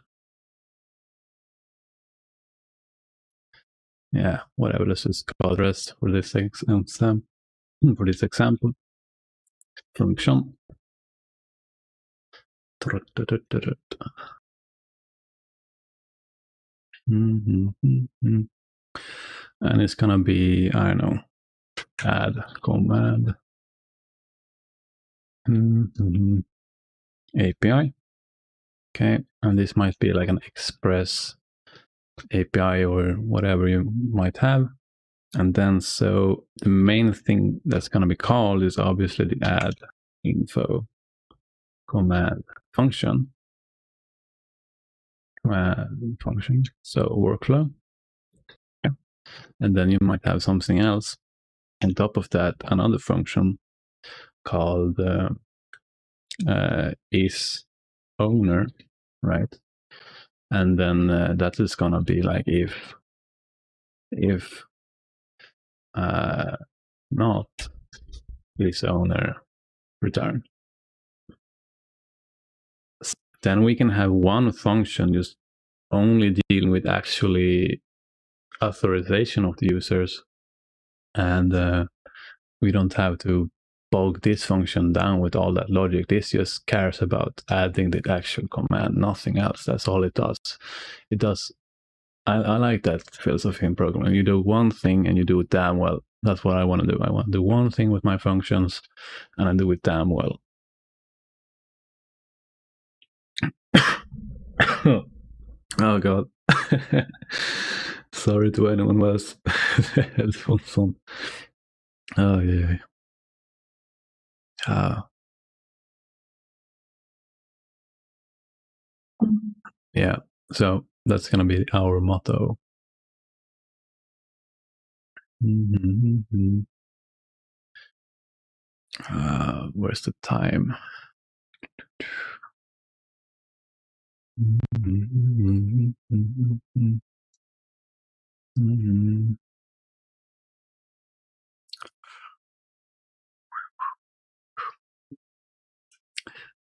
Yeah, whatever. Let's just call it rest for this example. Function. And it's gonna be, I don't know, add command API. Okay, and this might be like an express API or whatever you might have. And then so the main thing that's going to be called is obviously the add info command function. So workflow. Yeah. And then you might have something else on top of that, another function called is owner, right? And then that is going to be like if not this owner return. Then we can have one function just only dealing with actually authorization of the users, and we don't have to bog this function down with all that logic. This just cares about adding the actual command, nothing else. That's all it does. It does. I like that philosophy in programming. You do one thing and you do it damn well. That's what I want to do. I want to do one thing with my functions and I do it damn well. Oh god. Sorry to anyone who has headphones on. Oh yeah. Yeah. So that's gonna be our motto. Where's the time?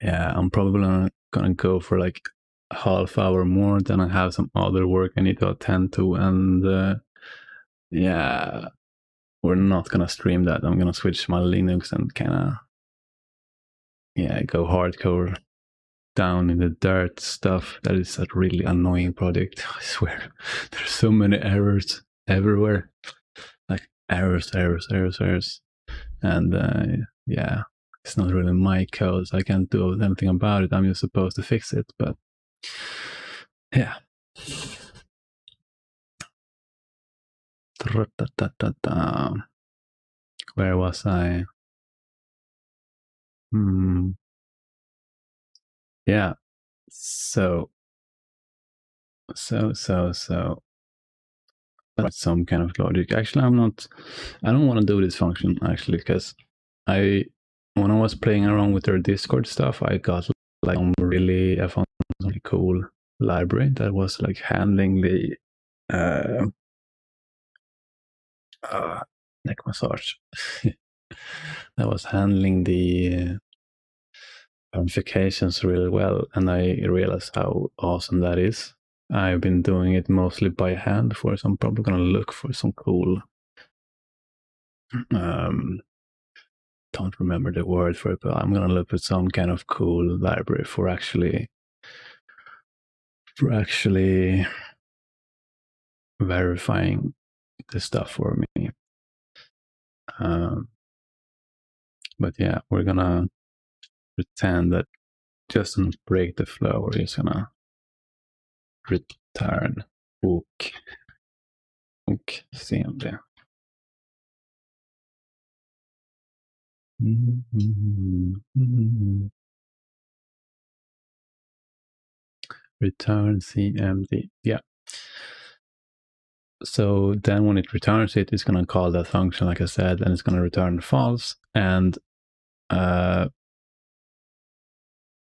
Yeah, I'm probably gonna go for like a half hour more. Then I have some other work I need to attend to, and yeah, we're not gonna stream that. I'm gonna switch my Linux and kind of go hardcore down in the dirt stuff. That is a really annoying project. I swear, there's so many errors everywhere, like errors, and yeah, it's not really my code, so I can't do anything about it. I'm just supposed to fix it, but yeah. Where was I? Yeah. So that's some kind of logic. Actually, I don't want to do this function actually, because when I was playing around with their Discord stuff, I got like I found some really cool library that was like handling the neck massage. That was handling the ramifications really well, and I realized how awesome that is. I've been doing it mostly by hand before, so I'm probably gonna look for some cool. Don't remember the word for it, but I'm gonna look for some kind of cool library for actually verifying the stuff for me. But yeah, we're gonna pretend that just to break the flow, we're just gonna return book CMD. Return CMD. Yeah. So then when it returns it, it's going to call that function, like I said, and it's going to return false. And now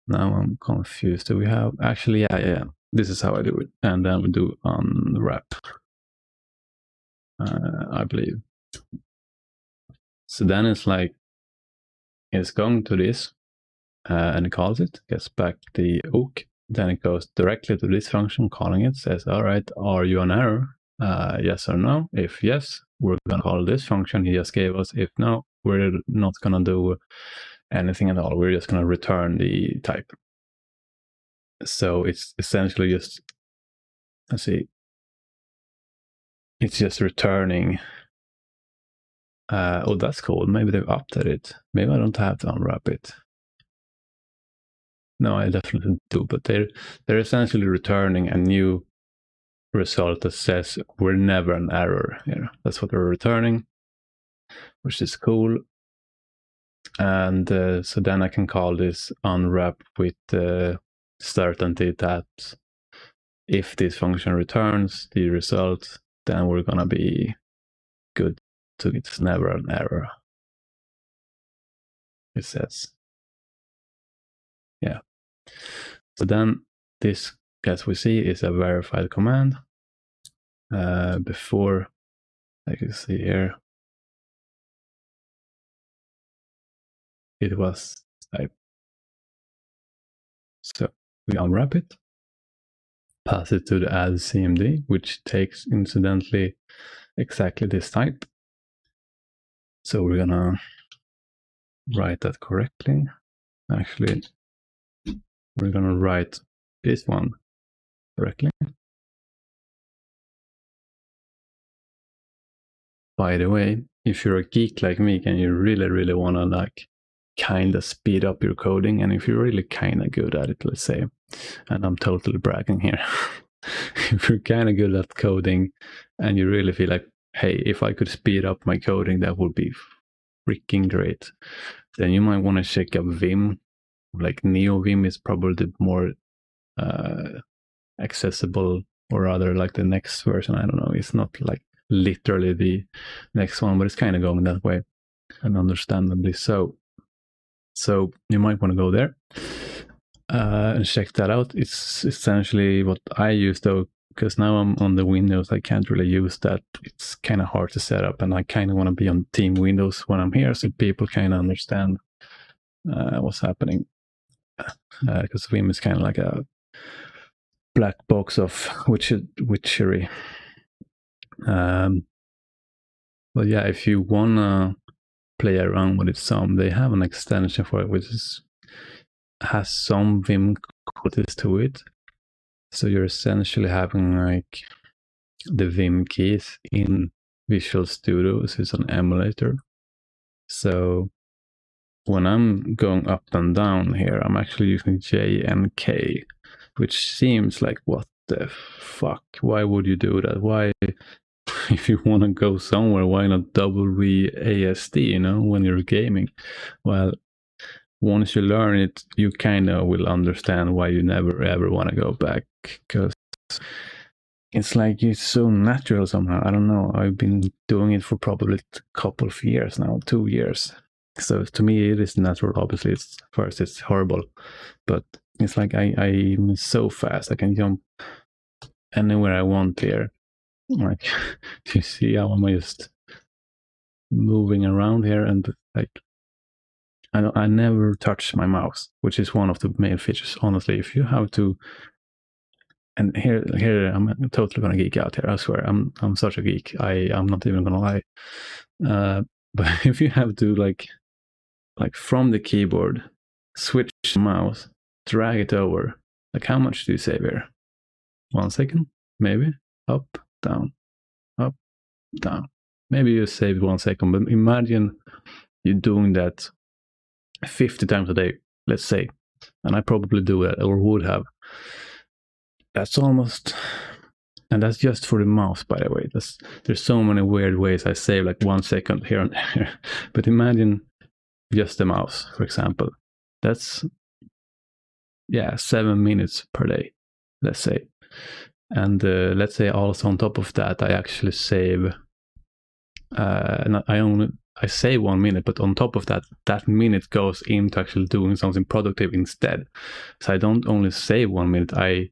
I'm confused. Do we have actually? Yeah. This is how I do it, and then we do unwrap. I believe. So then it's like it's going to this, and it calls it, gets back the oak. Then it goes directly to this function, calling it, says, all right, are you an error? Yes or no. If yes, we're going to call this function he just gave us. If no, we're not going to do anything at all. We're just going to return the type. So it's essentially just, let's see, it's just returning. Oh, that's cool. Maybe they've updated it. Maybe I don't have to unwrap it. No, I definitely do, but they're essentially returning a new result that says we're never an error here. That's what we're returning, which is cool. And so then I can call this unwrap with certainty that if this function returns the result, then we're gonna be good. So it's never an error. It says, yeah. So then this, as we see, is a verified command. Before, like you see here, it was type. So we unwrap it, pass it to the add CMD, which takes incidentally exactly this type. So we're gonna write that correctly. Actually, we're gonna write this one correctly. By the way, if you're a geek like me and you really wanna like kind of speed up your coding, and if you're really kind of good at it, let's say, and I'm totally bragging here. If you're kind of good at coding and you really feel like, hey, if I could speed up my coding, that would be freaking great, then you might want to check out Vim. Like Neo Vim is probably the more accessible, or rather like the next version. I don't know. It's not like literally the next one, but it's kind of going that way, and understandably so. So you might want to go there and check that out. It's essentially what I use though, because now I'm on the Windows. I can't really use that. It's kind of hard to set up, and I kind of want to be on Team Windows when I'm here, so people kind of understand what's happening. Because Vim is kind of like a black box of witchery. But yeah, if you wanna play around with it some, they have an extension for it which has some Vim qualities to it. So you're essentially having like the Vim keys in Visual Studio. So it's an emulator. So when I'm going up and down here, I'm actually using J and K, which seems like, what the fuck? Why would you do that? Why, if you want to go somewhere, why not WASD, when you're gaming? Well, once you learn it, you kind of will understand why you never ever want to go back, because it's like it's so natural somehow. I don't know. I've been doing it for probably a couple of years now, 2 years. So to me, it is natural. Obviously, it's horrible, but it's like I'm so fast. I can jump anywhere I want here. Like, you see how I'm just moving around here, and like I never touch my mouse, which is one of the main features. Honestly, if you have to, and here I'm totally gonna geek out here. I swear, I'm such a geek. I'm not even gonna lie. But if you have to like from the keyboard, switch the mouse, drag it over, like how much do you save here? 1 second, maybe. Up, down, up, down. Maybe you saved 1 second, but imagine you doing that 50 times a day, let's say, and I probably do it or would have. That's almost, and that's just for the mouse, by the way. There's so many weird ways I save like 1 second here and there. But imagine just the mouse, for example. That's 7 minutes per day, let's say. And let's say also on top of that, I actually save. I save 1 minute, but on top of that, that minute goes into actually doing something productive instead. So I don't only save 1 minute, I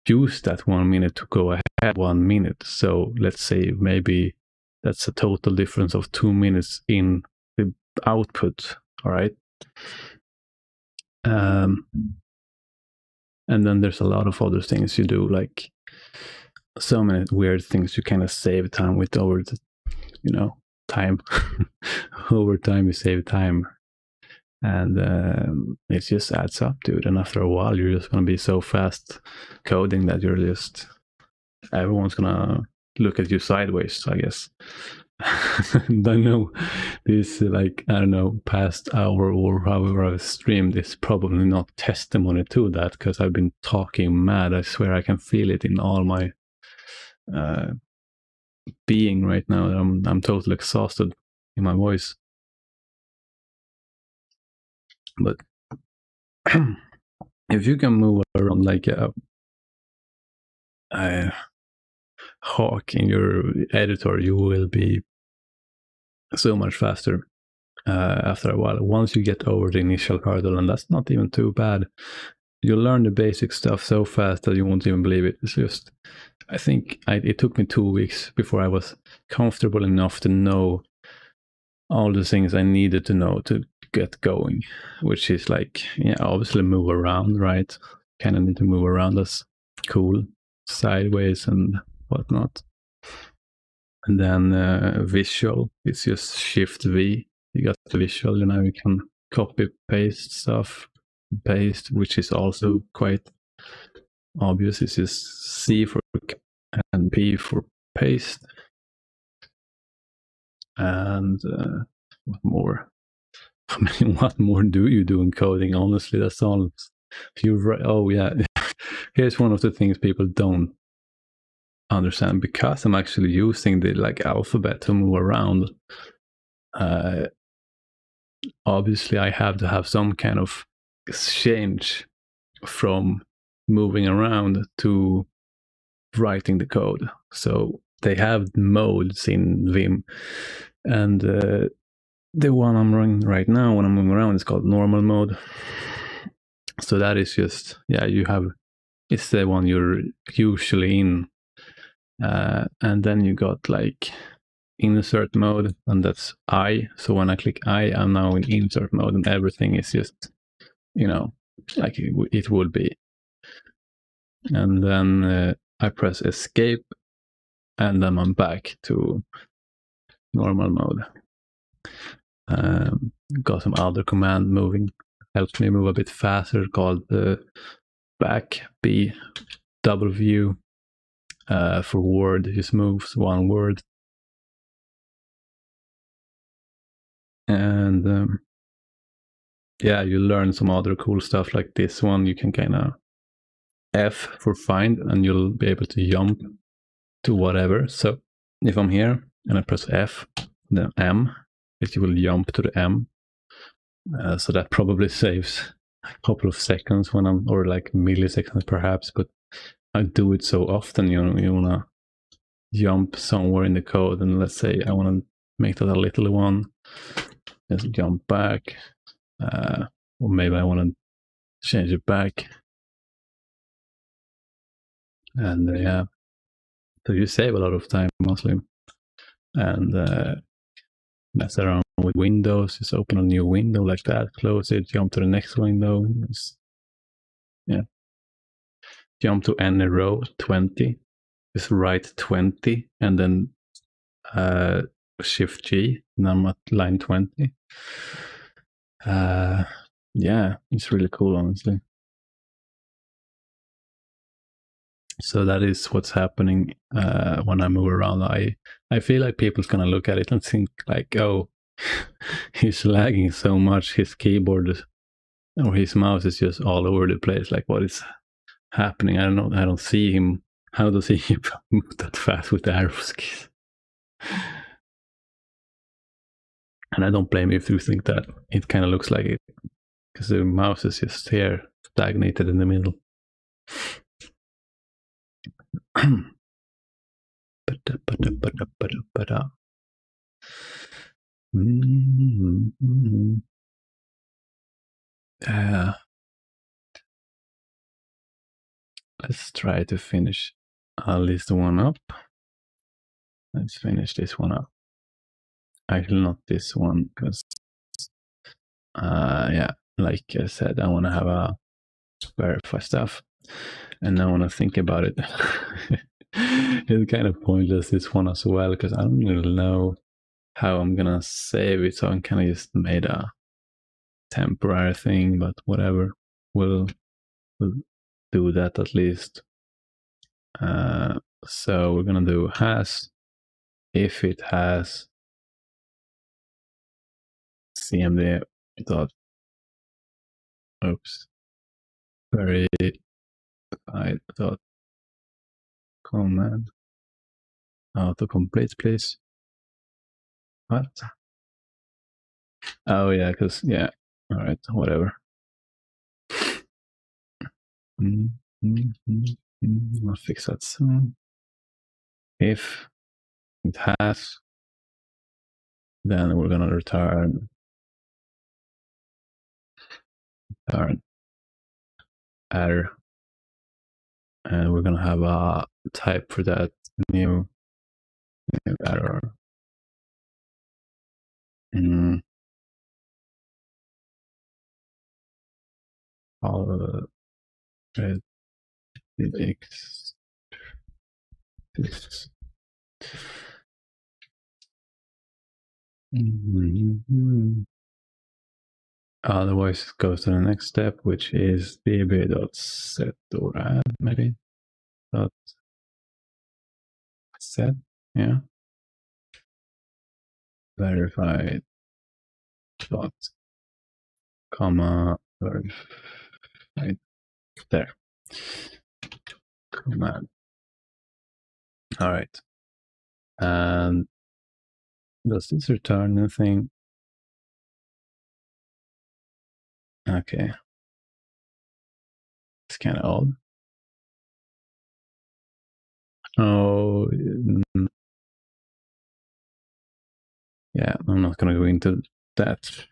use that 1 minute to go ahead 1 minute. So let's say maybe that's a total difference of 2 minutes in the output. All right. And then there's a lot of other things you do, like so many weird things you kind of save time with over the, time. Over time you save time, and it just adds up, dude. And after a while, you're just gonna be so fast coding that everyone's gonna look at you sideways, I guess. And I know this, like, I don't know, past hour or however I've streamed is probably not testimony to that, because I've been talking mad. I swear I can feel it in all my being right now. I'm totally exhausted in my voice. But if you can move around like a hawk in your editor, you will be so much faster after a while. Once you get over the initial hurdle, and that's not even too bad, you'll learn the basic stuff so fast that you won't even believe it. It's just, I think it took me 2 weeks before I was comfortable enough to know all the things I needed to know to get going, which is like, obviously move around, right? Kind of need to move around. That's cool. Sideways and whatnot. And then visual, it's just Shift V. You got the visual, you can copy, paste stuff, which is also quite obvious. It's just C for and P for paste. And what more? I mean, what more do you do in coding? Honestly, that's all Oh yeah, here's one of the things people don't understand, because I'm actually using the like alphabet to move around. Uh, Obviously, I have to have some kind of change from moving around to writing the code. So they have modes in Vim, and the one I'm running right now when I'm moving around is called normal mode. So that is just, yeah, you have, it's the one you're usually in. And then you got like insert mode, and that's I. So when I click I, I'm now in insert mode, and everything is just, like it would be. And then I press escape, and then I'm back to normal mode. Got some other command moving, helps me move a bit faster, called the back B double view. For word, just moves one word. And yeah, you learn some other cool stuff like this one. You can kind of F for find, and you'll be able to jump to whatever. So if I'm here and I press F, then M, it will jump to the M. So that probably saves a couple of seconds when I'm, or like milliseconds perhaps, but I do it so often, you want to jump somewhere in the code, and let's say I want to make that a little one, just jump back, or maybe I want to change it back, and yeah, so you save a lot of time mostly. And mess around with windows, just open a new window like that, close it, jump to the next window, yeah, jump to any row 20, just write 20 and then shift G, and I'm at line 20. Yeah, it's really cool, honestly. So that is what's happening when I move around. I feel like people's gonna look at it and think like, oh, he's lagging so much, his keyboard or his mouse is just all over the place. Like, what is happening? I don't know. I don't see him. How does he move that fast with the arrow keys? And I don't blame you if you think that. It kind of looks like it, because the mouse is just here, stagnated in the middle. Let's try to finish at least one up. Let's finish this one up. Actually, not this one, because yeah, like I said, I want to have a verify stuff, and I want to think about it. It's kind of pointless, this one as well, because I don't really know how I'm gonna save it, so I'm kind of just made a temporary thing, but whatever, we'll do that at least. So we're gonna do has if it has cmd dot verify dot command autocomplete, please. What? Oh yeah, because yeah, all right, whatever. I'll fix that soon. If it has, then we're gonna return error, and we're gonna have a type for that new error. All x this. Otherwise, it goes to the next step, which is db.set or add, maybe dot set, yeah, verified dot comma verify Right there. Command. All right. And does this return anything? Okay. It's kind of odd. Oh, yeah, I'm not going to go into that.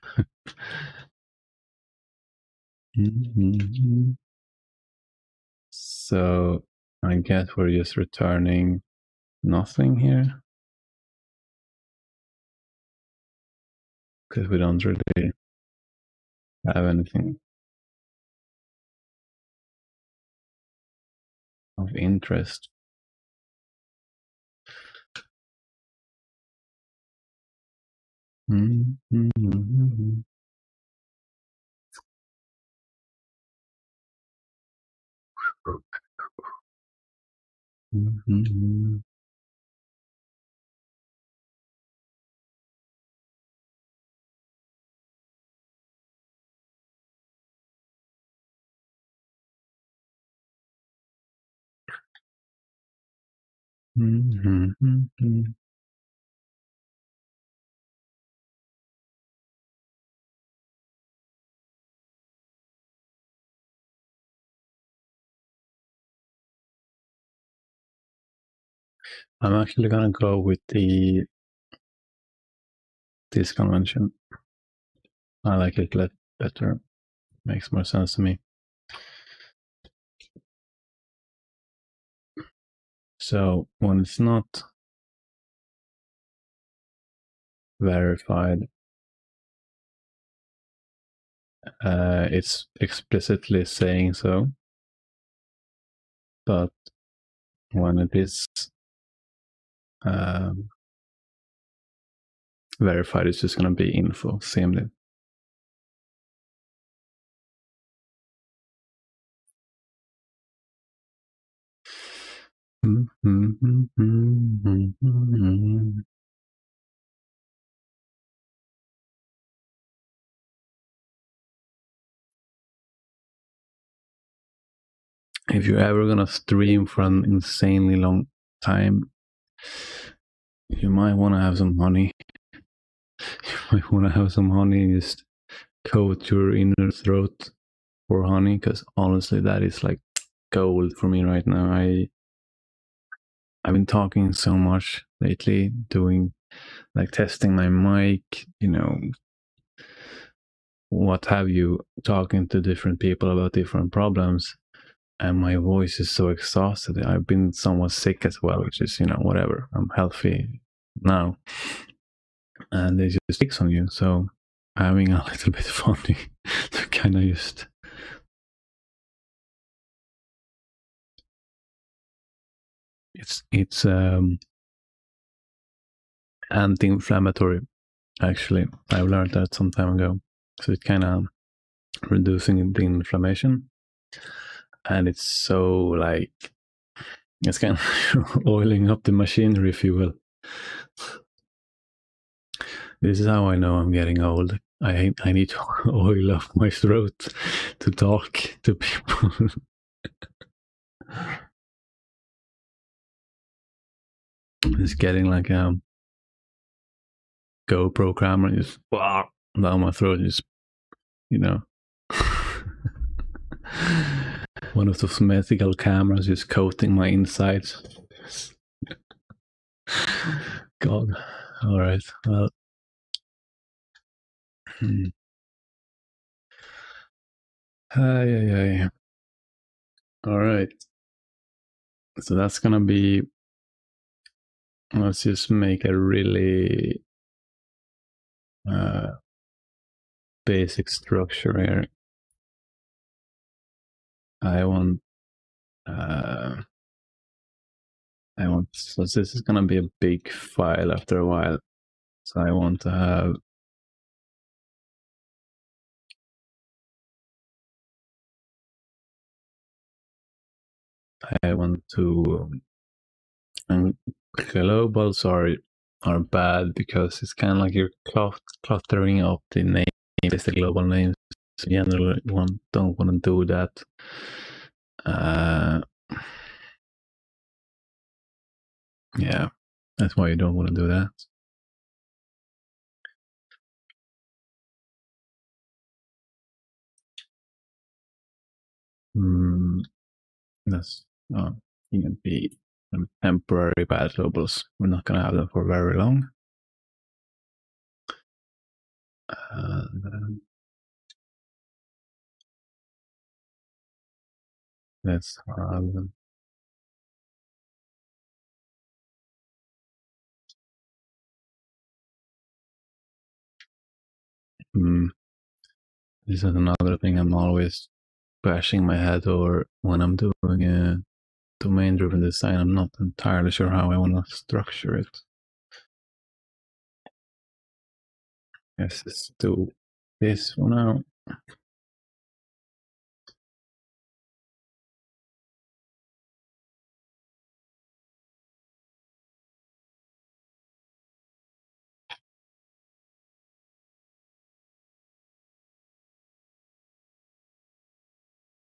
So I guess we're just returning nothing here. Because we don't really have anything of interest. I'm actually gonna go with this convention. I like it better. Makes more sense to me. So when it's not verified, it's explicitly saying so. But when it is verified, it's just gonna be info, same. If you're ever gonna stream for an insanely long time, you might want to have some honey. You might want to have some honey and just coat your inner throat for honey, because honestly, that is like gold for me right now. I've been talking so much lately, doing like testing my mic, what have you, talking to different people about different problems, and my voice is so exhausted. I've been somewhat sick as well, which is, whatever. I'm healthy now, and it just sticks on you. So having a little bit of honey to kind of just it's anti-inflammatory. Actually, I learned that some time ago. So it kind of reducing the inflammation, and it's so like it's kind of oiling up the machinery, if you will. This is how I know I'm getting old. I need to oil up my throat to talk to people. It's getting like a GoPro camera, just down my throat, just one of those mythical cameras just coating my insides. God. All right. Well. Ay. All right. So that's gonna be. Let's just make a really basic structure here. I want. So this is gonna be a big file after a while. So I want to have. I want to. And globals are bad because it's kind of like you're cluttering up the names, the global names. generally one don't want to do that. Yeah, that's why you don't want to do that. That's EMP temporary bad globals. We're not going to have them for very long. Let's have this is another thing I'm always bashing my head over when I'm doing a domain driven design. I'm not entirely sure how I want to structure it. Let's do this for now.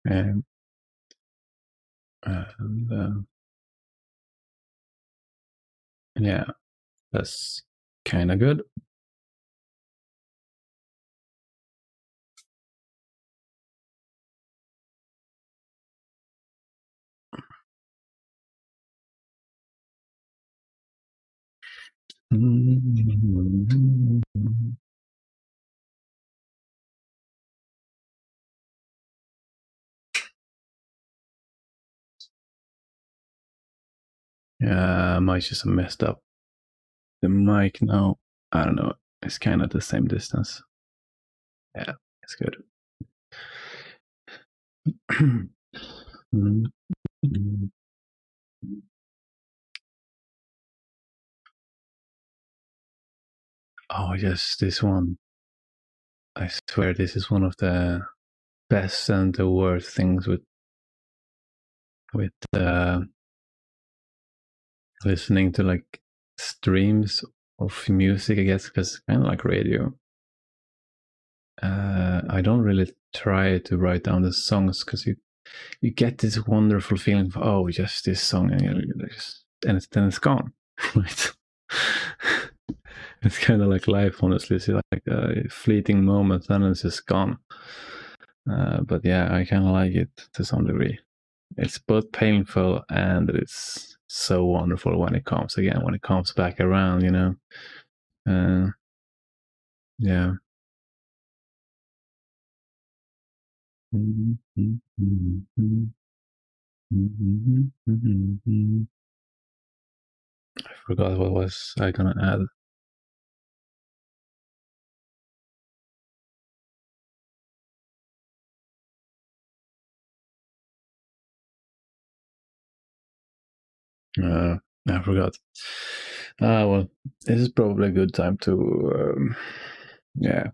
And yeah, that's kind of good. Yeah, might just messed up the mic now. I don't know. It's kind of the same distance. Yeah, it's good. Oh, yes, this one. I swear this is one of the best and the worst things with listening to like streams of music, I guess, because it's kind of like radio. I don't really try to write down the songs because you get this wonderful feeling of, oh, just this song, and then it's gone. Right? It's kind of like life, honestly. It's like a fleeting moment, and it's just gone. But yeah, I kind of like it to some degree. It's both painful and it's so wonderful when it comes again, when it comes back around, you know. Yeah. I forgot what was I gonna add. I forgot. Well, this is probably a good time to, yeah,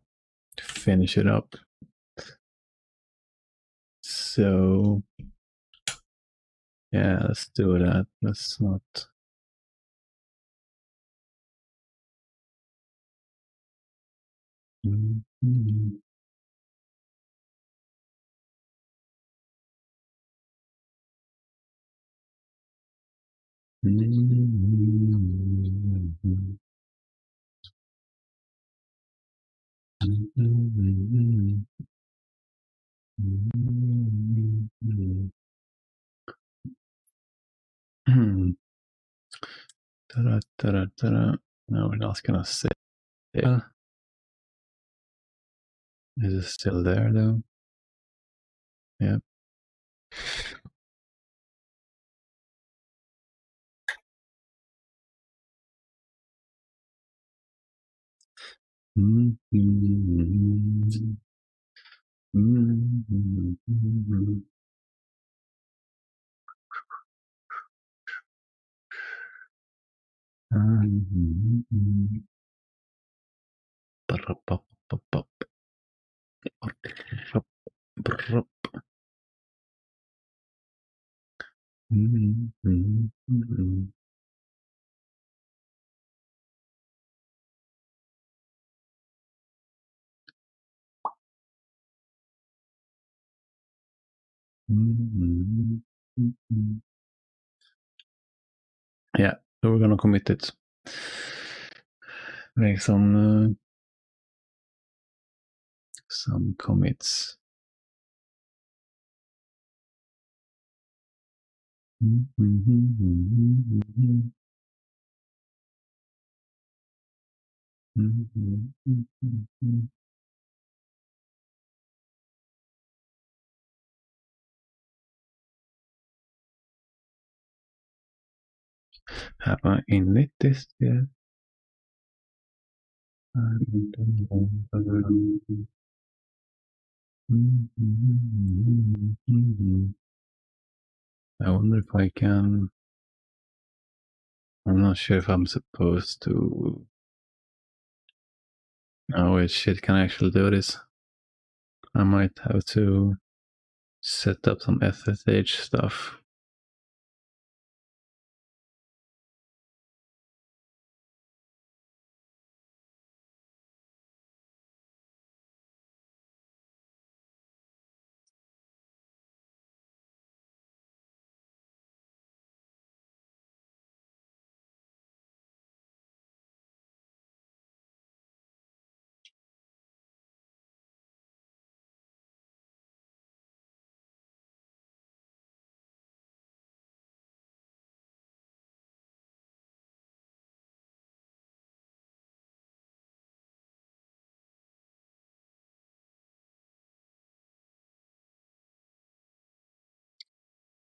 finish it up. So, yeah, let's do that. Let's not. No, we're not gonna say. Is it still there though? Yeah. Yeah, so we're gonna commit it. Make some commits. Have I init this yet? I wonder if I can. I'm not sure if I'm supposed to. Oh wait, shit! Can I actually do this? I might have to set up some SSH stuff.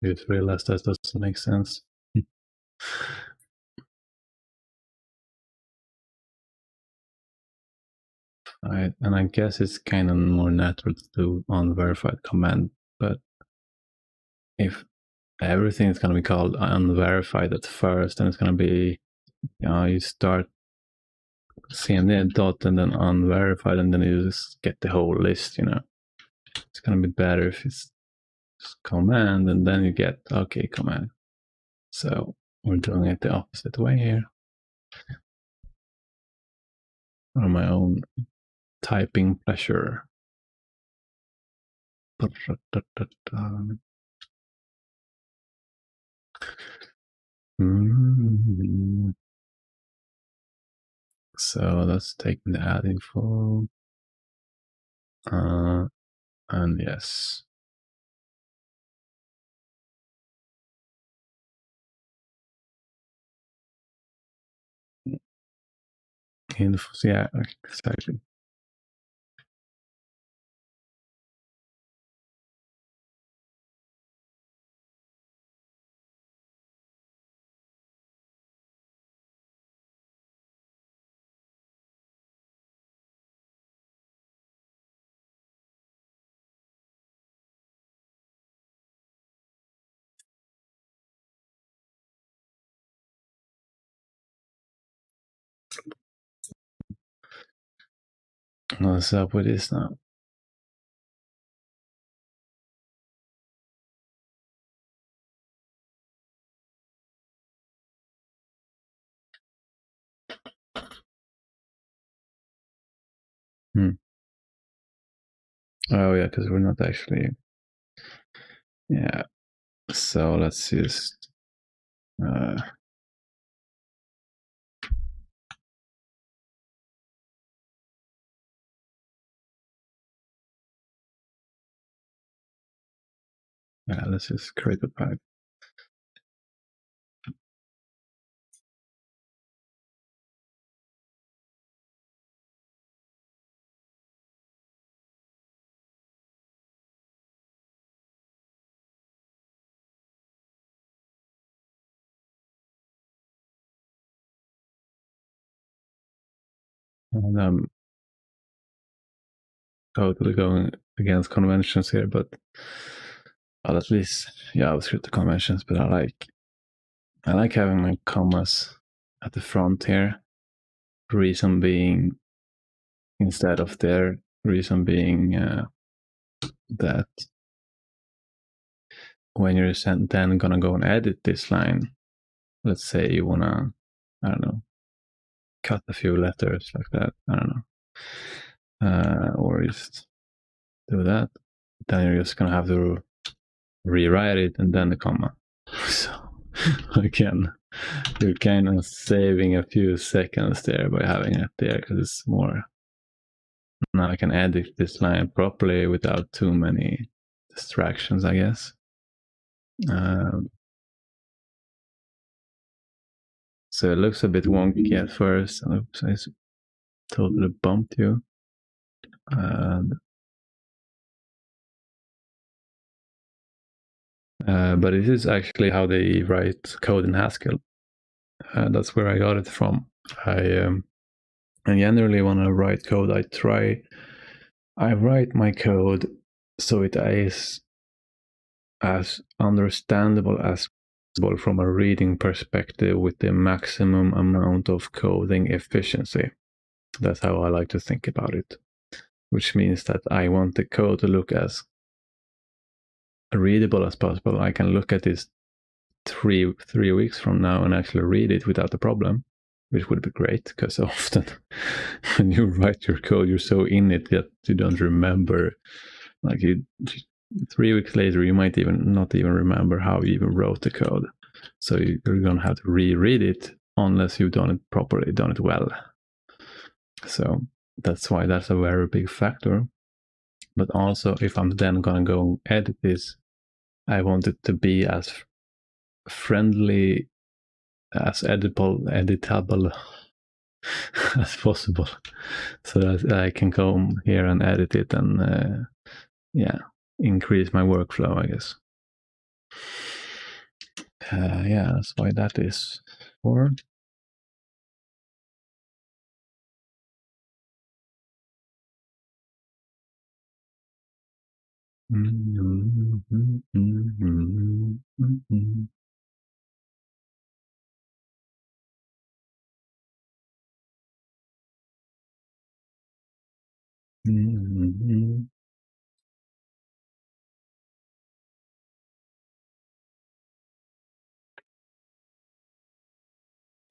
I just realized that doesn't make sense. Right, and I guess it's kind of more natural to do unverified command, but if everything is going to be called unverified at first, then it's going to be, you start cmd dot and then unverified, and then you just get the whole list. It's going to be better if it's command and then you get okay command. So we're doing it the opposite way here. On my own typing pleasure. So let's take the add info. And yes. Info, yeah, exactly. What's up with this now? Oh yeah, because we're not actually. Yeah. So let's just. Yeah, let's just create a pipe. And I'm totally going against conventions here, but I'll at least JavaScript the conventions. But I like having my commas at the front here. Reason being, instead of their reason being that when you're then gonna go and edit this line, let's say you wanna, I don't know, cut a few letters like that, I don't know, or just do that, then you're just gonna have to rewrite it, and then the comma. So again, you're kind of saving a few seconds there by having it there, because it's more. Now I can edit this line properly without too many distractions, I guess. So it looks a bit wonky at first. Oops, I totally bumped you. But it is actually how they write code in Haskell. That's where I got it from. I generally when I write code, I write my code so it is as understandable as possible from a reading perspective with the maximum amount of coding efficiency. That's how I like to think about it, which means that I want the code to look as readable as possible. I can look at this 3 weeks from now and actually read it without a problem, which would be great, because often when you write your code, you're so in it that you don't remember. Like 3 weeks later, you might even not even remember how you even wrote the code. So you're going to have to reread it unless you've done it properly, done it well. So that's why that's a very big factor. But also, if I'm then going to go edit this, I want it to be as friendly, as editable as possible, so that I can come here and edit it and increase my workflow, I guess. That's why that is for.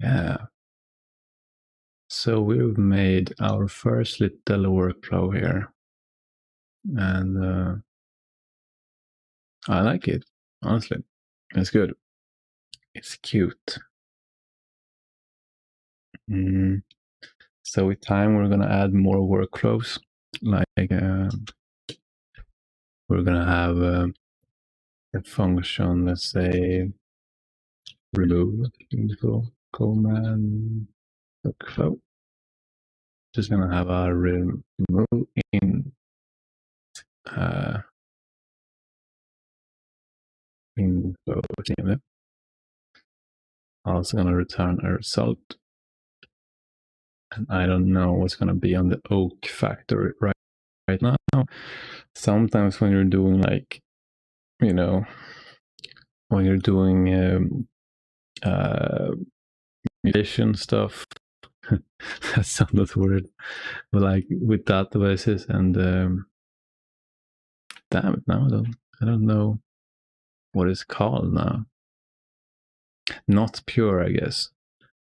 Yeah. So we've made our first little workflow here, and I like it, honestly. It's good. It's cute. So with time, we're gonna add more workflows. Like we're gonna have a function, let's say, remove info command workflow. Just gonna have a remove in info team. Also gonna return a result. And I don't know what's gonna be on the oak factory right now. Sometimes when you're doing like, when you're doing mutation stuff, that sounded weird, but like with databases and damn it, now I don't know what it's called now. Not pure, I guess.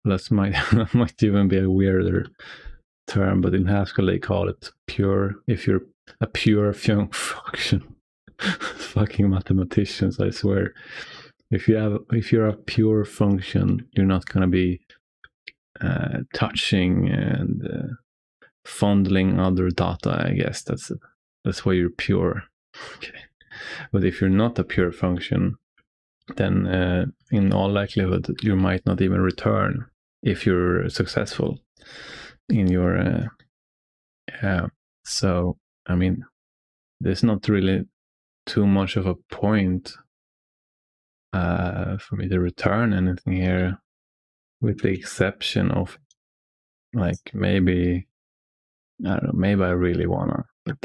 That might even be a weirder term, but in Haskell they call it pure. If you're a pure function, fucking mathematicians, I swear. If you're a pure function, you're not gonna be touching and fondling other data. I guess that's why you're pure. Okay. But if you're not a pure function, then in all likelihood you might not even return if you're successful in your so I mean, there's not really too much of a point for me to return anything here, with the exception of like maybe I don't know, maybe I really wanna, but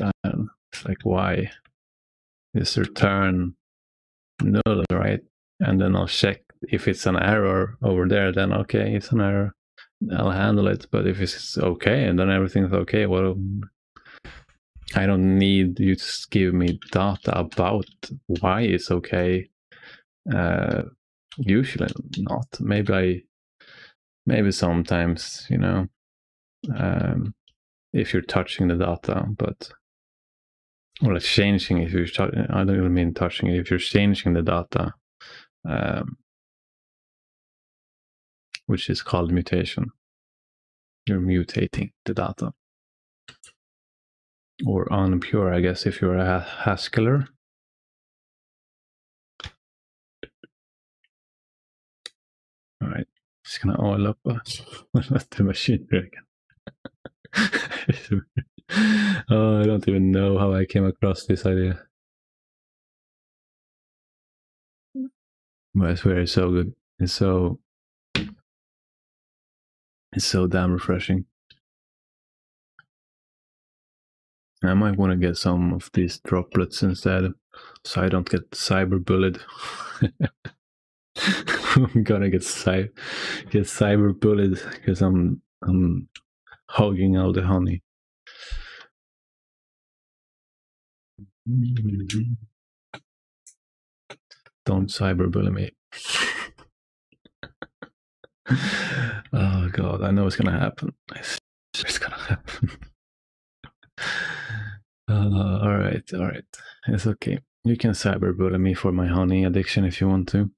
it's like, why just return null, right? And then I'll check if it's an error over there, then okay, it's an error, I'll handle it. But if it's okay and then everything's okay, well, I don't need you to give me data about why it's okay. Usually not. Maybe sometimes, if you're touching the data, but or like changing, if you're I don't even mean touching it, if you're changing the data, which is called mutation. You're mutating the data. Or unpure, I guess, if you're a Haskeller. All right, just gonna oil up the machine again. Oh, I don't even know how I came across this idea. But I swear it's so good. It's so damn refreshing. I might want to get some of these droplets instead, so I don't get cyber bullied. I'm gonna get cyber bullied because I'm hogging all the honey. Don't cyberbully me. Oh god, I know it's gonna happen. It's gonna happen. All right. It's okay. You can cyberbully me for my honey addiction if you want to.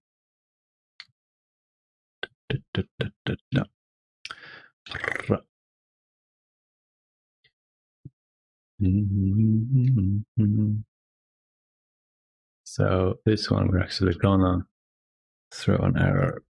So this one we're actually gonna throw an error.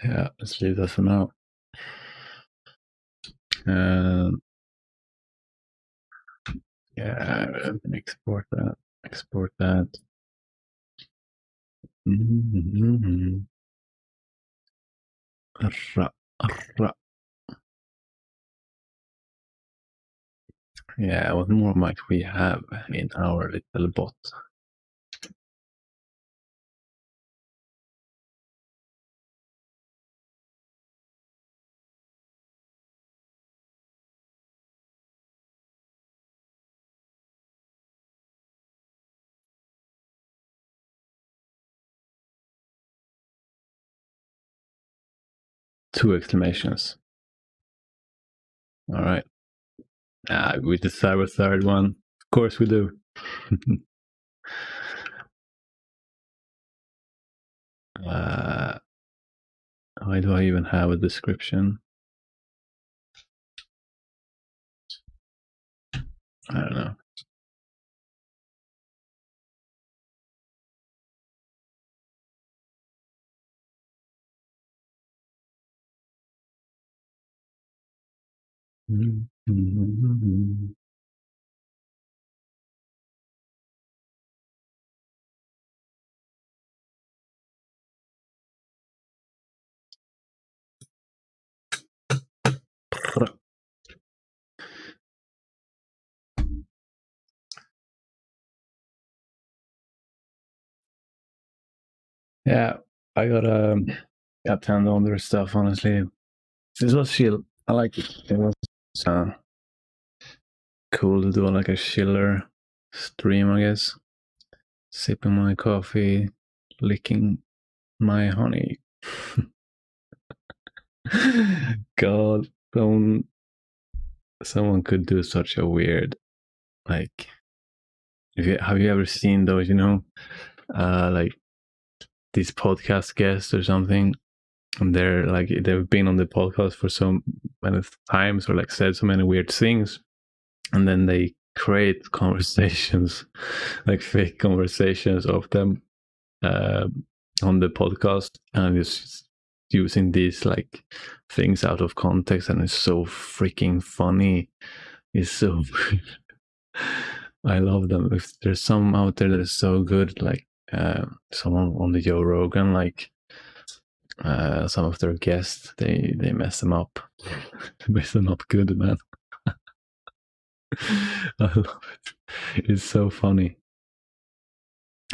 Yeah, let's leave that for now. Yeah, export that. Export that. Yeah, what more might we have in our little bot? Two exclamations. All right. We decide a third one. Of course we do. Why do I even have a description? I don't know. Yeah, I got turned on their stuff, honestly. This was chill. I like it. It was cool to do like a chiller stream, I guess. Sipping my coffee, licking my honey. God, someone could do such a weird, like, have you ever seen those, like these podcast guests or something, and they're like, they've been on the podcast for so many times, or like said so many weird things, and then they create conversations, like fake conversations of them on the podcast, and it's using these like things out of context, and it's so freaking funny. It's so I love them. If there's some out there that is so good, like someone on the Joe Rogan, like some of their guests, they mess them up. They mess them up good, man. I love it. It's so funny.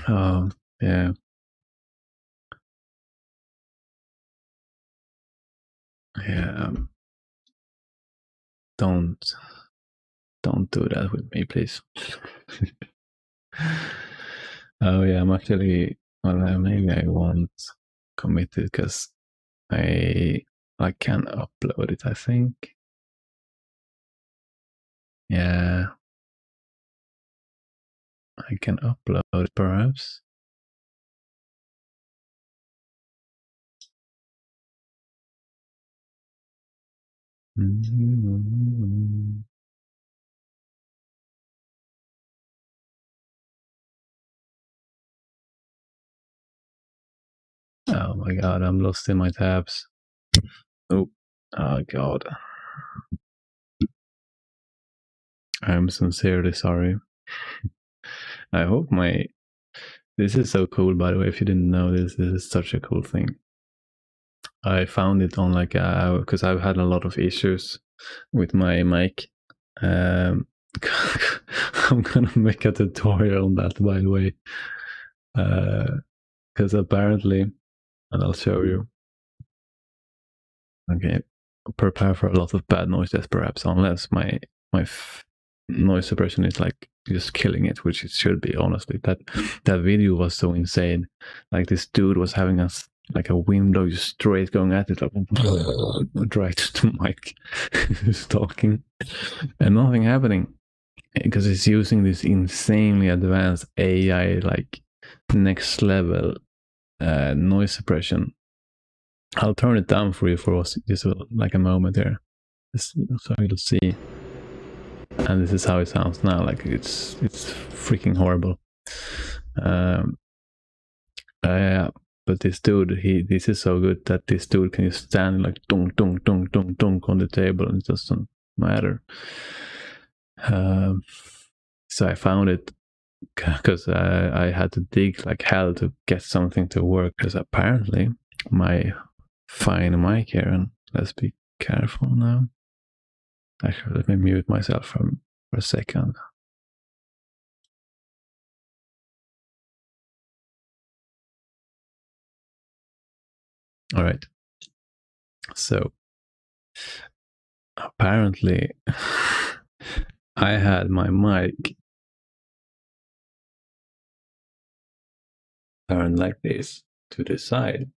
Yeah. Yeah. Don't do that with me, please. Oh yeah, I'm actually. Well, maybe I won't commit it because I can upload it. I think. Yeah, I can upload it perhaps. Mm-hmm. Oh my god, I'm lost in my tabs. Oh, oh god. I'm sincerely sorry. I hope my. This is so cool, by the way. If you didn't know this is such a cool thing. I found it on like because I've had a lot of issues with my mic. Um, I'm gonna make a tutorial on that, by the way, because apparently, and I'll show you. Okay, prepare for a lot of bad noises, perhaps, unless my noise suppression is like just killing it, which it should be. Honestly, that video was so insane. Like this dude was having us like a window just straight going at it, like right to the mic, just talking, and nothing happening because it's using this insanely advanced AI, like next level noise suppression. I'll turn it down for you for us just like a moment here, just so you'll see. And this is how it sounds now. Like it's freaking horrible. But this dude, this is so good that this dude can just stand like dunk dunk dunk dunk dunk on the table, and it doesn't matter. So I found it because I had to dig like hell to get something to work. Because apparently my fine mic here, and let's be careful now. Actually, let me mute myself for a second. All right. So apparently, I had my mic turned like this to the side,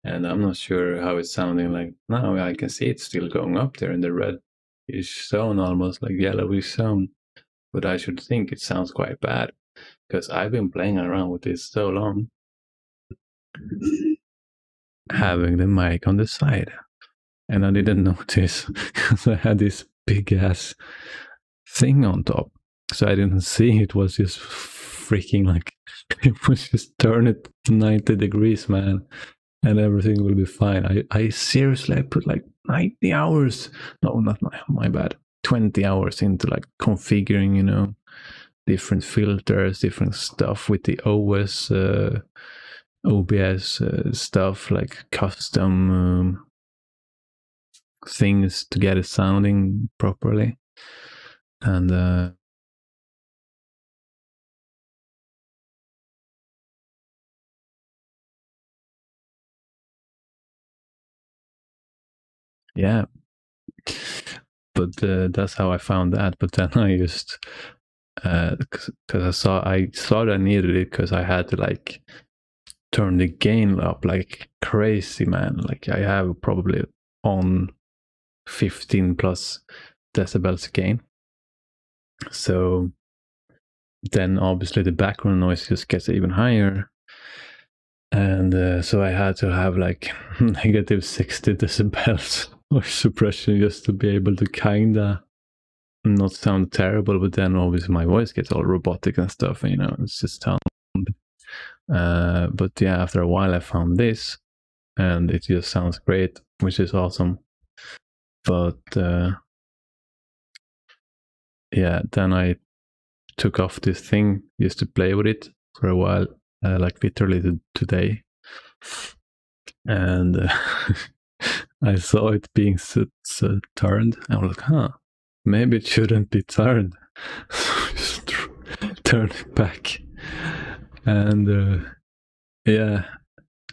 and I'm not sure how it's sounding like now. I can see it's still going up there in the reddish zone, almost like yellowish zone. But I should think it sounds quite bad because I've been playing around with this so long. Having the mic on the side, and I didn't notice because I had this big ass thing on top, so I didn't see it was just freaking like it was just turn it 90 degrees, man, and everything will be fine. I seriously, I put like 90 hours, no, not my bad, 20 hours into like configuring, different filters, different stuff with the OBS stuff, like custom things to get it sounding properly. And yeah, but that's how I found that. But then I just because I saw that I needed it because I had to like turn the gain up like crazy, man. Like I have probably on 15 plus decibels gain. So then obviously the background noise just gets even higher. And so I had to have like negative 60 decibels of suppression just to be able to kinda not sound terrible, but then obviously my voice gets all robotic and stuff, and it's just sound. But yeah, after a while I found this, and it just sounds great, which is awesome. But yeah, then I took off this thing just to play with it for a while, like literally today, and I saw it being turned. I was like, huh, maybe it shouldn't be turned. So just turn it back. And yeah,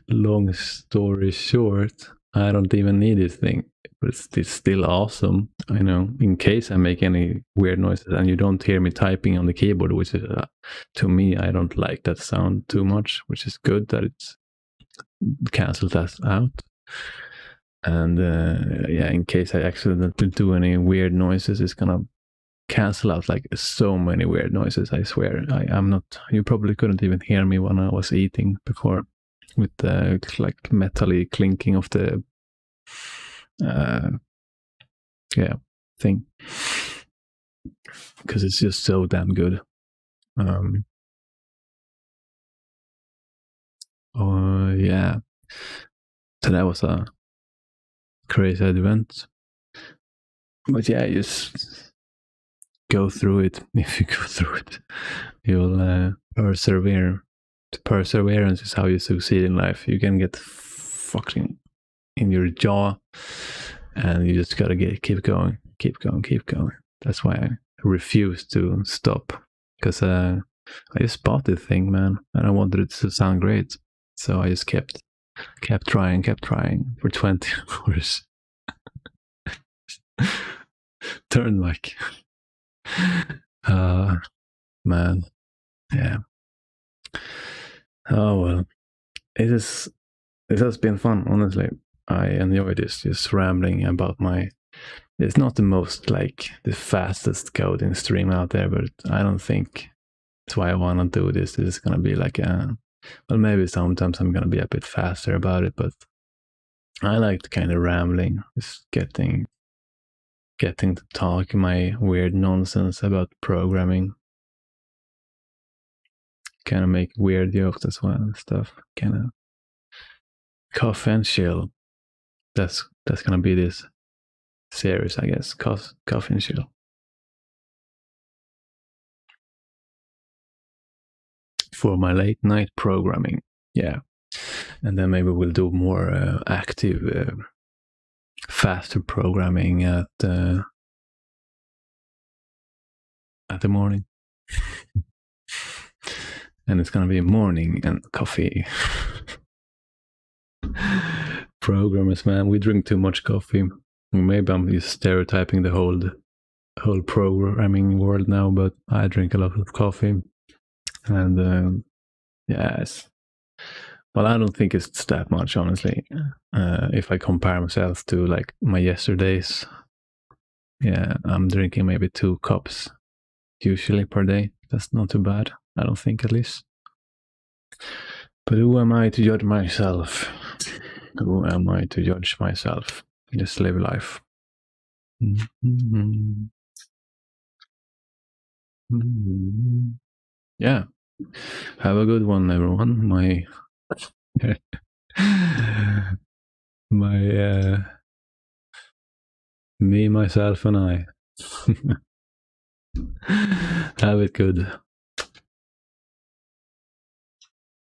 long story short, I don't even need this thing, but it's still awesome. I know, in case I make any weird noises and you don't hear me typing on the keyboard, which is to me, I don't like that sound too much, which is good that it's canceled that out. And yeah, in case I accidentally do any weird noises, it's gonna cancel out like so many weird noises. I swear, I'm not. You probably couldn't even hear me when I was eating before, with the like metally clinking of the yeah thing, because it's just so damn good. Yeah, so that was a crazy event, but yeah, just go through it. If you go through it, you'll persevere. Perseverance is how you succeed in life. You can get fucking in your jaw, and you just gotta keep going. That's why I refuse to stop, because I just bought this thing, man, and I wanted it to sound great, so I just kept trying for 20 hours. Turn mic. Man, yeah. Oh well, it has been fun, honestly. I enjoy this, just rambling about my. It's not the most like the fastest coding stream out there, but I don't think that's why I want to do this. This is gonna be like well, maybe sometimes I'm gonna be a bit faster about it, but I like the kind of rambling, just getting to talk my weird nonsense about programming. Kind of make weird jokes as well and stuff. Kind of Coffe and chill. That's gonna be this series, I guess. Coffe and chill. For my late night programming, yeah. And then maybe we'll do more active, faster programming at the morning. And it's gonna be morning and coffee. Programmers, man, we drink too much coffee. Maybe I'm just stereotyping the whole programming world now, but I drink a lot of coffee, and yes. Well, I don't think it's that much, honestly. If I compare myself to like my yesterdays, yeah, I'm drinking maybe 2 cups usually per day. That's not too bad, I don't think, at least. But who am I to judge myself? Who am I to judge myself? Just live life. Mm-hmm. Mm-hmm. Yeah. Have a good one, everyone. Me, myself, and I. Have it good.